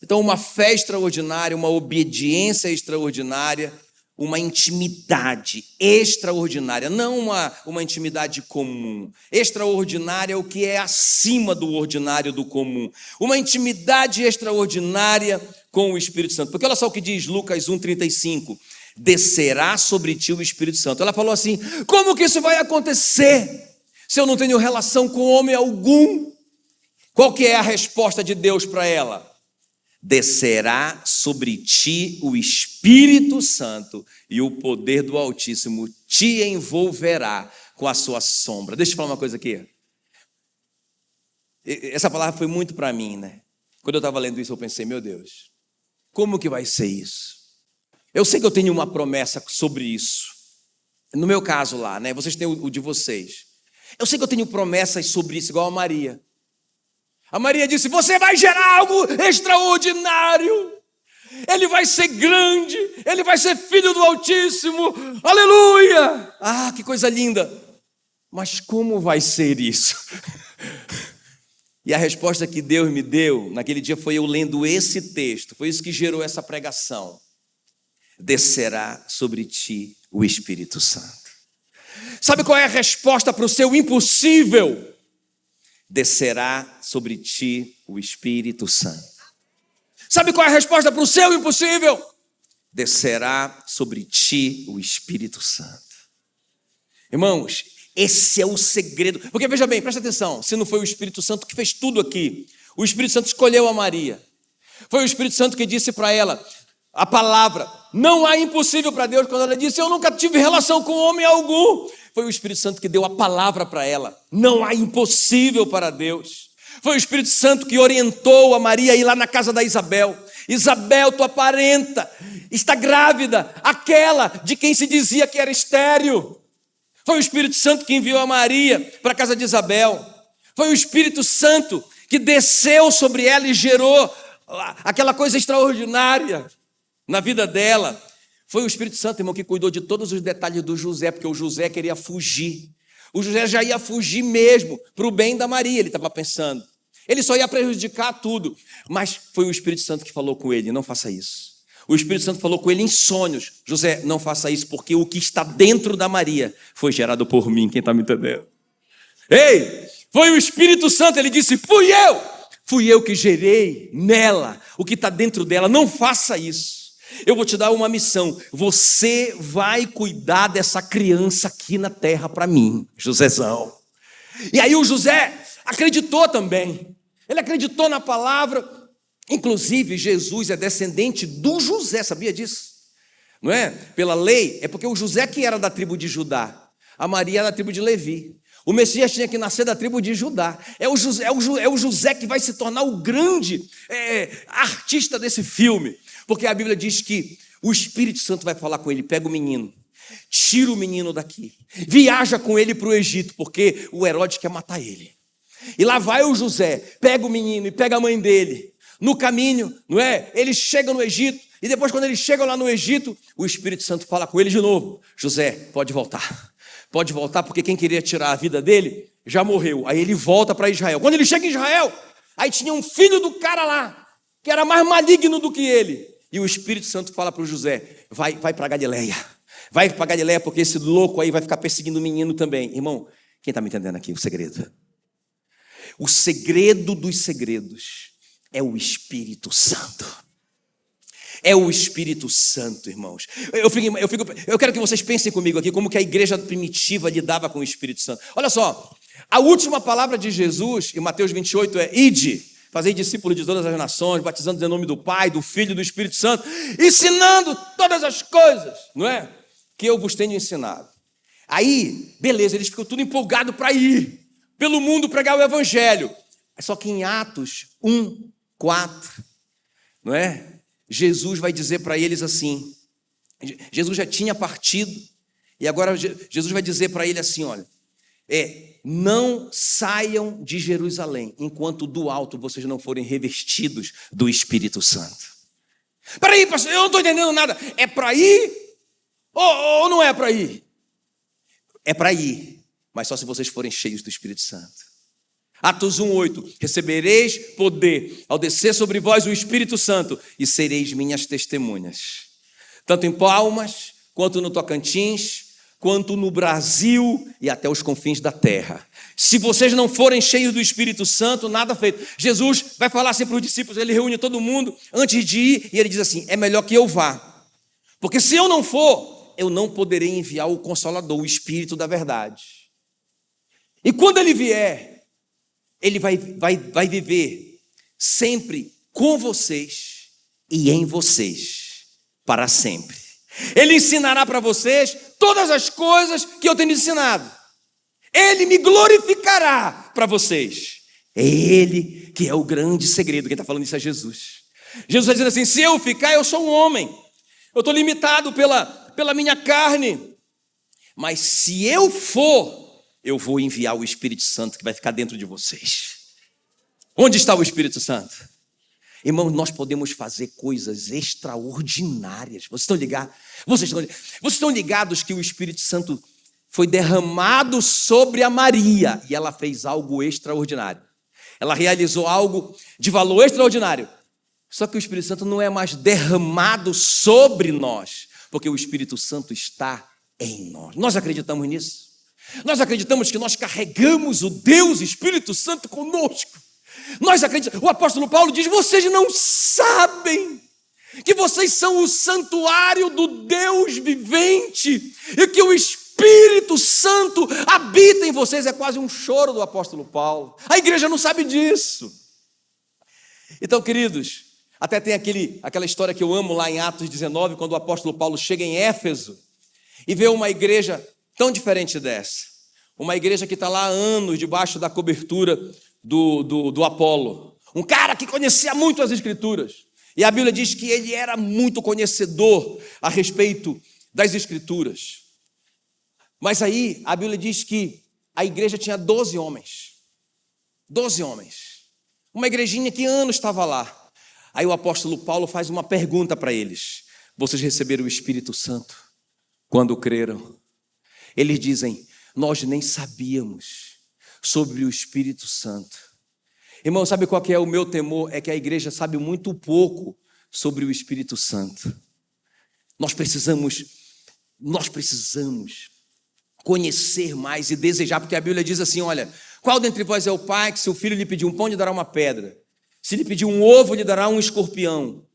A: Então, uma fé extraordinária, uma obediência extraordinária, uma intimidade extraordinária, não uma intimidade comum. Extraordinária é o que é acima do ordinário, do comum. Uma intimidade extraordinária com o Espírito Santo. Porque olha só o que diz Lucas 1,35. Descerá sobre ti o Espírito Santo. Ela falou assim, como que isso vai acontecer se eu não tenho relação com homem algum? Qual que é a resposta de Deus para ela? Descerá sobre ti o Espírito Santo e o poder do Altíssimo te envolverá com a sua sombra. Deixa eu falar uma coisa aqui. Essa palavra foi muito para mim, né? Quando eu estava lendo isso, eu pensei, meu Deus, como que vai ser isso? Eu sei que eu tenho uma promessa sobre isso. No meu caso lá, né? Vocês têm o de vocês. Eu sei que eu tenho promessas sobre isso, igual a Maria. A Maria disse, você vai gerar algo extraordinário. Ele vai ser grande. Ele vai ser filho do Altíssimo. Aleluia! Ah, que coisa linda. Mas como vai ser isso? E a resposta que Deus me deu naquele dia foi eu lendo esse texto. Foi isso que gerou essa pregação. Descerá sobre ti o Espírito Santo. Sabe qual é a resposta para o seu impossível? Descerá sobre ti o Espírito Santo. Sabe qual é a resposta para o seu impossível? Descerá sobre ti o Espírito Santo. Irmãos, esse é o segredo. Porque veja bem, presta atenção, se não foi o Espírito Santo que fez tudo aqui, o Espírito Santo escolheu a Maria. Foi o Espírito Santo que disse para ela a palavra, não há impossível para Deus, quando ela disse, eu nunca tive relação com homem algum. Foi o Espírito Santo que deu a palavra para ela, não há impossível para Deus. Foi o Espírito Santo que orientou a Maria a ir lá na casa da Isabel. Isabel, tua parenta, está grávida, aquela de quem se dizia que era estéril. Foi o Espírito Santo que enviou a Maria para a casa de Isabel. Foi o Espírito Santo que desceu sobre ela e gerou aquela coisa extraordinária na vida dela. Foi o Espírito Santo, irmão, que cuidou de todos os detalhes do José, porque o José queria fugir. O José já ia fugir mesmo para o bem da Maria, ele estava pensando. Ele só ia prejudicar tudo. Mas foi o Espírito Santo que falou com ele, não faça isso. O Espírito Santo falou com ele em sonhos. José, não faça isso, porque o que está dentro da Maria foi gerado por mim, quem está me entendendo? Ei, foi o Espírito Santo, ele disse, fui eu que gerei nela o que está dentro dela, não faça isso. Eu vou te dar uma missão, você vai cuidar dessa criança aqui na terra para mim, Josézão. E aí o José acreditou também, ele acreditou na palavra. Inclusive Jesus é descendente do José, sabia disso? Não é? Pela lei, é porque o José que era da tribo de Judá, a Maria era da tribo de Levi. O Messias tinha que nascer da tribo de Judá. É o José que vai se tornar o grande artista desse filme. Porque a Bíblia diz que o Espírito Santo vai falar com ele, pega o menino, tira o menino daqui, viaja com ele para o Egito, porque o Herodes quer matar ele. E lá vai o José, pega o menino e pega a mãe dele. No caminho, não é? Eles chegam no Egito, e depois quando eles chegam lá no Egito, o Espírito Santo fala com ele de novo. José, pode voltar, porque quem queria tirar a vida dele já morreu. Aí ele volta para Israel. Quando ele chega em Israel, aí tinha um filho do cara lá, que era mais maligno do que ele. E o Espírito Santo fala para o José, vai para Galileia. Vai para Galileia, porque esse louco aí vai ficar perseguindo o menino também. Irmão, quem está me entendendo aqui o segredo? O segredo dos segredos é o Espírito Santo. É o Espírito Santo, irmãos. Eu quero que vocês pensem comigo aqui como que a igreja primitiva lidava com o Espírito Santo. Olha só, a última palavra de Jesus em Mateus 28 é ide, fazei discípulos de todas as nações, batizando em nome do Pai, do Filho e do Espírito Santo, ensinando todas as coisas, não é? Que eu vos tenho ensinado.
B: Aí, beleza, eles ficam tudo empolgados para ir pelo mundo pregar o evangelho. Só que em Atos 1:4, não é? Jesus vai dizer para eles assim, Jesus já tinha partido, e agora Jesus vai dizer para ele assim, olha, não saiam de Jerusalém, enquanto do alto vocês não forem revestidos do Espírito Santo. Peraí, pastor, eu não estou entendendo nada. É para ir ou não é para ir? É para ir, mas só se vocês forem cheios do Espírito Santo. Atos 1:8, recebereis poder ao descer sobre vós o Espírito Santo e sereis minhas testemunhas, tanto em Palmas, quanto no Tocantins, quanto no Brasil e até os confins da terra. Se vocês não forem cheios do Espírito Santo, nada feito. Jesus vai falar assim para os discípulos, ele reúne todo mundo antes de ir, e ele diz assim, é melhor que eu vá, porque se eu não for, eu não poderei enviar o Consolador, o Espírito da verdade. E quando ele vier, ele vai viver sempre com vocês e em vocês, para sempre. Ele ensinará para vocês todas as coisas que eu tenho ensinado. Ele me glorificará para vocês. É Ele que é o grande segredo. Quem está falando isso é Jesus. Jesus está dizendo assim, se eu ficar, eu sou um homem. Eu estou limitado pela minha carne. Mas se eu for, eu vou enviar o Espírito Santo que vai ficar dentro de vocês. Onde está o Espírito Santo? Irmãos, nós podemos fazer coisas extraordinárias. Vocês estão ligados? Vocês estão ligados que o Espírito Santo foi derramado sobre a Maria e ela fez algo extraordinário. Ela realizou algo de valor extraordinário. Só que o Espírito Santo não é mais derramado sobre nós, porque o Espírito Santo está em nós. Nós acreditamos nisso? Nós acreditamos que nós carregamos o Deus Espírito Santo conosco. Nós acreditamos. O apóstolo Paulo diz, vocês não sabem que vocês são o santuário do Deus vivente e que o Espírito Santo habita em vocês. É quase um choro do apóstolo Paulo. A igreja não sabe disso. Então, queridos, até tem aquela história que eu amo lá em Atos 19, quando o apóstolo Paulo chega em Éfeso e vê uma igreja tão diferente dessa. Uma igreja que está lá há anos debaixo da cobertura do Apolo. Um cara que conhecia muito as Escrituras. E a Bíblia diz que ele era muito conhecedor a respeito das Escrituras. Mas aí a Bíblia diz que a igreja tinha 12 homens. 12 homens. Uma igrejinha que anos estava lá. Aí o apóstolo Paulo faz uma pergunta para eles. Vocês receberam o Espírito Santo quando creram? Eles dizem, nós nem sabíamos sobre o Espírito Santo. Irmão, sabe qual que é o meu temor? É que a igreja sabe muito pouco sobre o Espírito Santo. Nós precisamos conhecer mais e desejar, porque a Bíblia diz assim, olha, qual dentre vós é o pai que se o filho lhe pedir um pão, lhe dará uma pedra? Se lhe pedir um ovo, lhe dará um escorpião?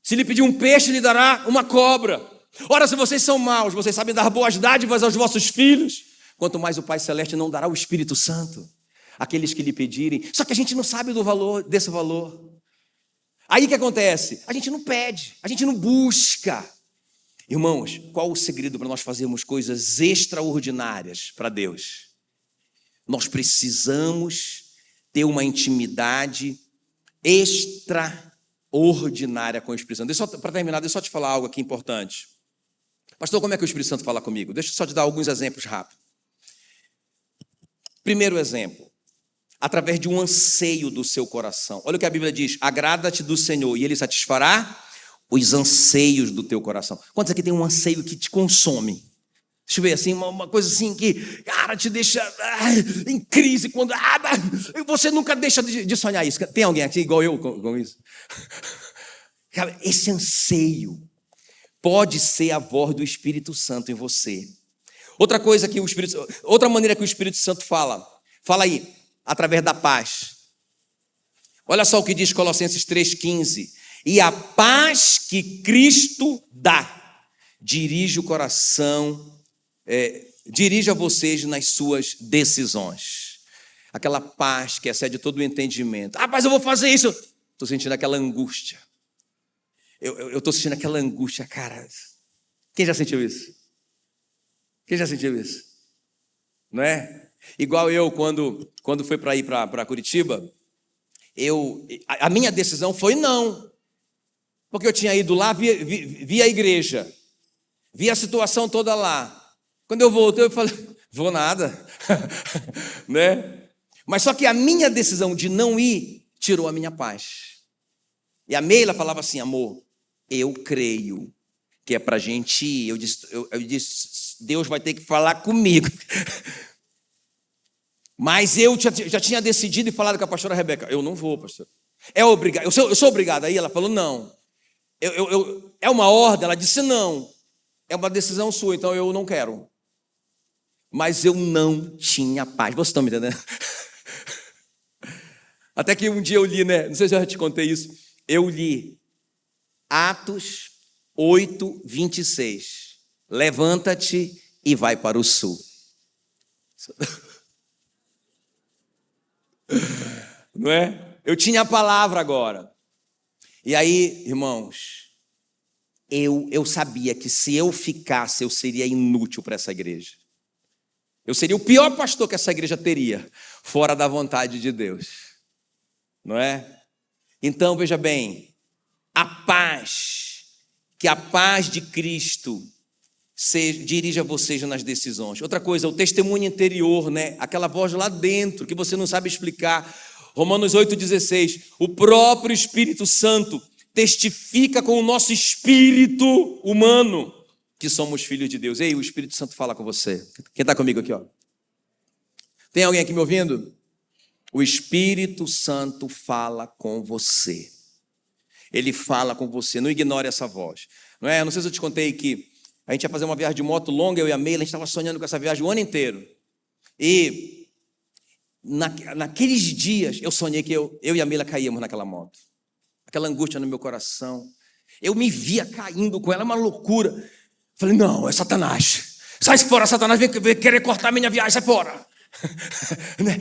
B: Se lhe pedir um peixe, lhe dará uma cobra? Ora, se vocês são maus, vocês sabem dar boas dádivas aos vossos filhos, quanto mais o Pai Celeste não dará o Espírito Santo àqueles que lhe pedirem. Só que a gente não sabe desse valor. Aí o que acontece? A gente não pede, a gente não busca. Irmãos, qual o segredo para nós fazermos coisas extraordinárias para Deus? Nós precisamos ter uma intimidade extraordinária com o Espírito Santo. Para terminar, deixa eu só te falar algo aqui importante. Pastor, como é que o Espírito Santo fala comigo? Deixa eu só te dar alguns exemplos rápidos. Primeiro exemplo, através de um anseio do seu coração. Olha o que a Bíblia diz, agrada-te do Senhor e Ele satisfará os anseios do teu coração. Quantos aqui tem um anseio que te consome? Deixa eu ver assim, uma coisa assim que, cara, te deixa em crise, quando você nunca deixa de sonhar isso. Tem alguém aqui igual eu com isso? Cara, esse anseio pode ser a voz do Espírito Santo em você. Outra maneira que o Espírito Santo fala aí, através da paz. Olha só o que diz Colossenses 3,15. E a paz que Cristo dá, dirige o coração, dirige a vocês nas suas decisões. Aquela paz que excede todo o entendimento. Mas eu vou fazer isso. Estou sentindo aquela angústia. Eu estou sentindo aquela angústia, cara. Quem já sentiu isso? Quem já sentiu isso? não é? Igual eu, quando fui para ir para Curitiba, a minha decisão foi não. Porque eu tinha ido lá, vi a igreja, vi a situação toda lá. Quando eu voltei, eu falei, vou nada, né? Mas só que a minha decisão de não ir tirou a minha paz. E a Meila falava assim, amor, eu creio que é para a gente ir. Eu disse, Deus vai ter que falar comigo. Mas eu já tinha decidido e falado com a pastora Rebeca, eu não vou, pastor. Eu sou obrigado. Aí ela falou, não. É uma ordem? Ela disse, não. É uma decisão sua, então eu não quero. Mas eu não tinha paz. Vocês estão me entendendo? Até que um dia eu li, né? Não sei se eu já te contei isso. Eu li Atos 8, 26. Levanta-te e vai para o sul. Não é? Eu tinha a palavra agora. E aí, irmãos, eu sabia que se eu ficasse, eu seria inútil para essa igreja. Eu seria o pior pastor que essa igreja teria, fora da vontade de Deus. Não é? Então, veja bem, que a paz de Cristo dirija vocês nas decisões. Outra coisa, o testemunho interior, né? Aquela voz lá dentro que você não sabe explicar. Romanos 8,16, o próprio Espírito Santo testifica com o nosso espírito humano que somos filhos de Deus. Ei, o Espírito Santo fala com você. Quem está comigo aqui, ó? Tem alguém aqui me ouvindo? O Espírito Santo fala com você. Ele fala com você, não ignore essa voz. Não é? Não sei se eu te contei que a gente ia fazer uma viagem de moto longa, eu e a Meila, a gente estava sonhando com essa viagem o ano inteiro. E naqueles dias, eu sonhei que eu e a Meila caíamos naquela moto. Aquela angústia no meu coração. Eu me via caindo com ela, uma loucura. Falei, não, é Satanás. Sai fora, Satanás, vem querer cortar minha viagem, sai fora.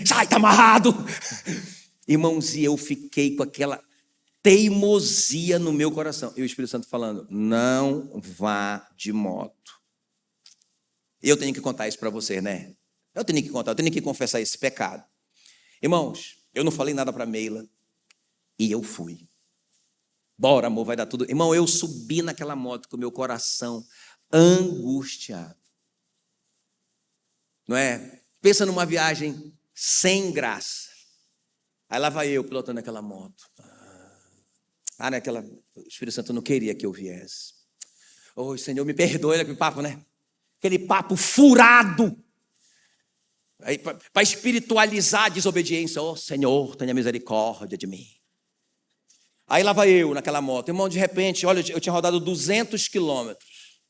B: Sai, tá amarrado. Irmãos, e eu fiquei com aquela teimosia no meu coração. E o Espírito Santo falando, não vá de moto. Eu tenho que contar isso para vocês, né? Eu tenho que contar, eu tenho que confessar esse pecado. Irmãos, eu não falei nada para Meila e eu fui. Bora, amor, vai dar tudo. Irmão, eu subi naquela moto com o meu coração angustiado. Não é? Pensa numa viagem sem graça. Aí lá vai eu pilotando aquela moto. O Espírito Santo não queria que eu viesse. Ô, Senhor, me perdoe aquele papo, né? Aquele papo furado. Para espiritualizar a desobediência. Ô, Senhor, tenha misericórdia de mim. Aí lá vai eu naquela moto. Irmão, de repente, olha, eu tinha rodado 200 quilômetros.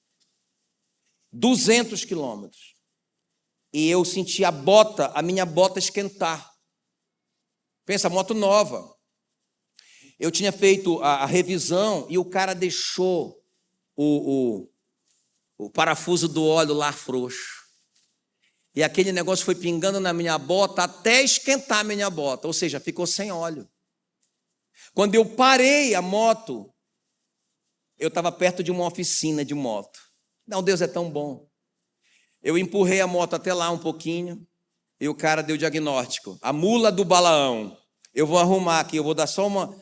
B: 200 quilômetros. E eu senti a minha bota esquentar. Pensa, moto nova. Eu tinha feito a revisão e o cara deixou o parafuso do óleo lá frouxo. E aquele negócio foi pingando na minha bota até esquentar a minha bota. Ou seja, ficou sem óleo. Quando eu parei a moto, eu estava perto de uma oficina de moto. Não, Deus é tão bom. Eu empurrei a moto até lá um pouquinho e o cara deu o diagnóstico. A mula do Balaão. Eu vou arrumar aqui, eu vou dar só uma...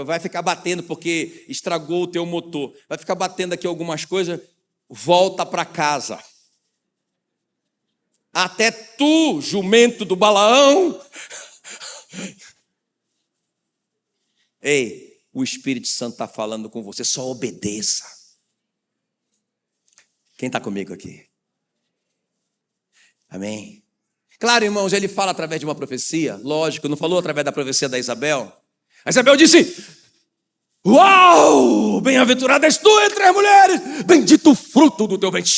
B: Vai ficar batendo porque estragou o teu motor. Vai ficar batendo aqui algumas coisas. Volta para casa. Até tu, jumento do Balaão. Ei, o Espírito Santo está falando com você. Só obedeça. Quem está comigo aqui? Amém? Claro, irmãos, ele fala através de uma profecia. Lógico, não falou através da profecia da Isabel. A Isabel disse, uau, bem-aventurada és tu entre as mulheres, bendito o fruto do teu ventre.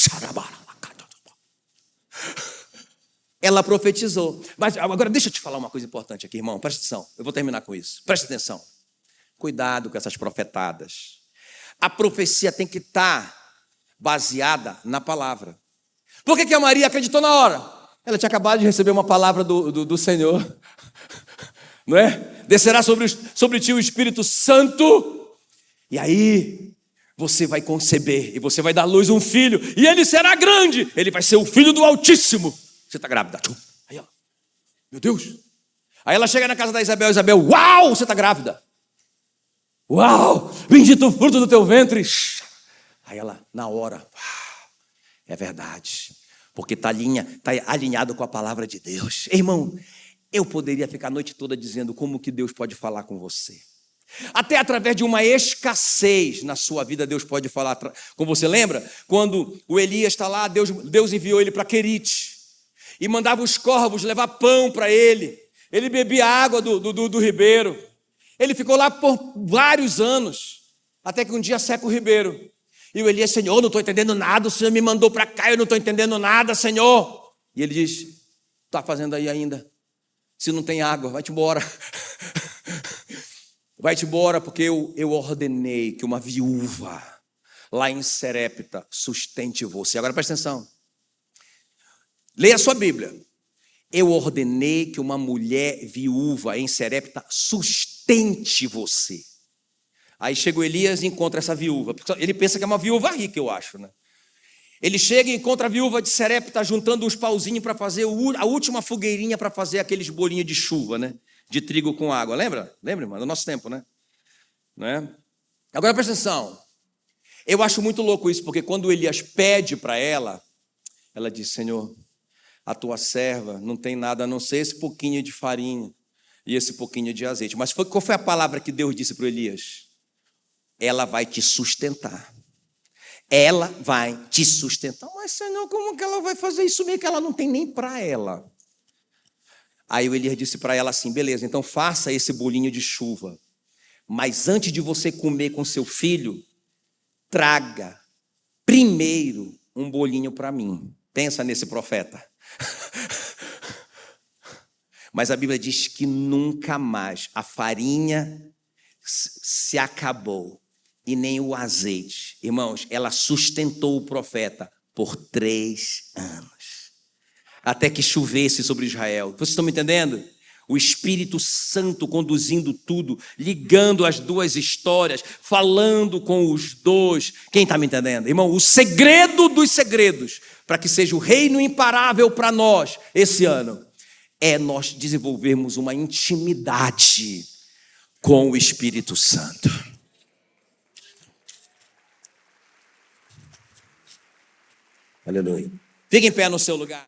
B: Ela profetizou. Mas agora deixa eu te falar uma coisa importante aqui, irmão. Presta atenção, eu vou terminar com isso. Presta atenção. Cuidado com essas profetadas. A profecia tem que estar baseada na palavra. Por que a Maria acreditou na hora? Ela tinha acabado de receber uma palavra do Senhor. Não é? Descerá sobre ti o Espírito Santo. E aí você vai conceber. E você vai dar à luz um filho. E ele será grande. Ele vai ser o filho do Altíssimo. você está grávida. Aí, ó, meu Deus. Aí ela chega na casa da Isabel, Isabel, uau, você está grávida. Uau, bendito o fruto do teu ventre. Aí ela, na hora, é verdade, porque está alinhado com a palavra de Deus. Irmão, eu poderia ficar a noite toda dizendo como que Deus pode falar com você. Até através de uma escassez na sua vida, Deus pode falar com você. Lembra? Quando o Elias está lá, Deus enviou ele para Querite e mandava os corvos levar pão para ele. Ele bebia água do ribeiro. Ele ficou lá por vários anos, até que um dia seca o ribeiro. E o Elias, Senhor, não estou entendendo nada, o Senhor me mandou para cá, eu não estou entendendo nada, Senhor. E ele diz, está fazendo aí ainda? Se não tem água, vai-te embora. Vai-te embora, porque eu ordenei que uma viúva lá em Serepta sustente você. Agora presta atenção. Leia a sua Bíblia. Eu ordenei que uma mulher viúva em Serepta sustente você. Aí chega o Elias e encontra essa viúva. Ele pensa que é uma viúva rica, eu acho, né? Ele chega e encontra a viúva de Serepta juntando uns pauzinhos para fazer a última fogueirinha para fazer aqueles bolinhos de chuva, né? De trigo com água. Lembra? Lembra, irmão? Do nosso tempo, né? Agora presta atenção. Eu acho muito louco isso, porque quando Elias pede para ela, ela diz, Senhor, a tua serva não tem nada a não ser esse pouquinho de farinha e esse pouquinho de azeite. Mas qual foi a palavra que Deus disse para o Elias? Ela vai te sustentar. Ela vai te sustentar. Mas, Senhor, como que ela vai fazer isso mesmo que ela não tem nem para ela? Aí o Elias disse para ela assim, beleza, então faça esse bolinho de chuva. Mas antes de você comer com seu filho, traga primeiro um bolinho para mim. Pensa nesse profeta. Mas a Bíblia diz que nunca mais a farinha se acabou e nem o azeite. Irmãos, ela sustentou o profeta por 3 anos. Até que chovesse sobre Israel. Vocês estão me entendendo? O Espírito Santo conduzindo tudo, ligando as duas histórias, falando com os dois. Quem está me entendendo? Irmão, o segredo dos segredos, para que seja o reino imparável para nós esse ano, é nós desenvolvermos uma intimidade com o Espírito Santo. Aleluia. Fique em pé no seu lugar.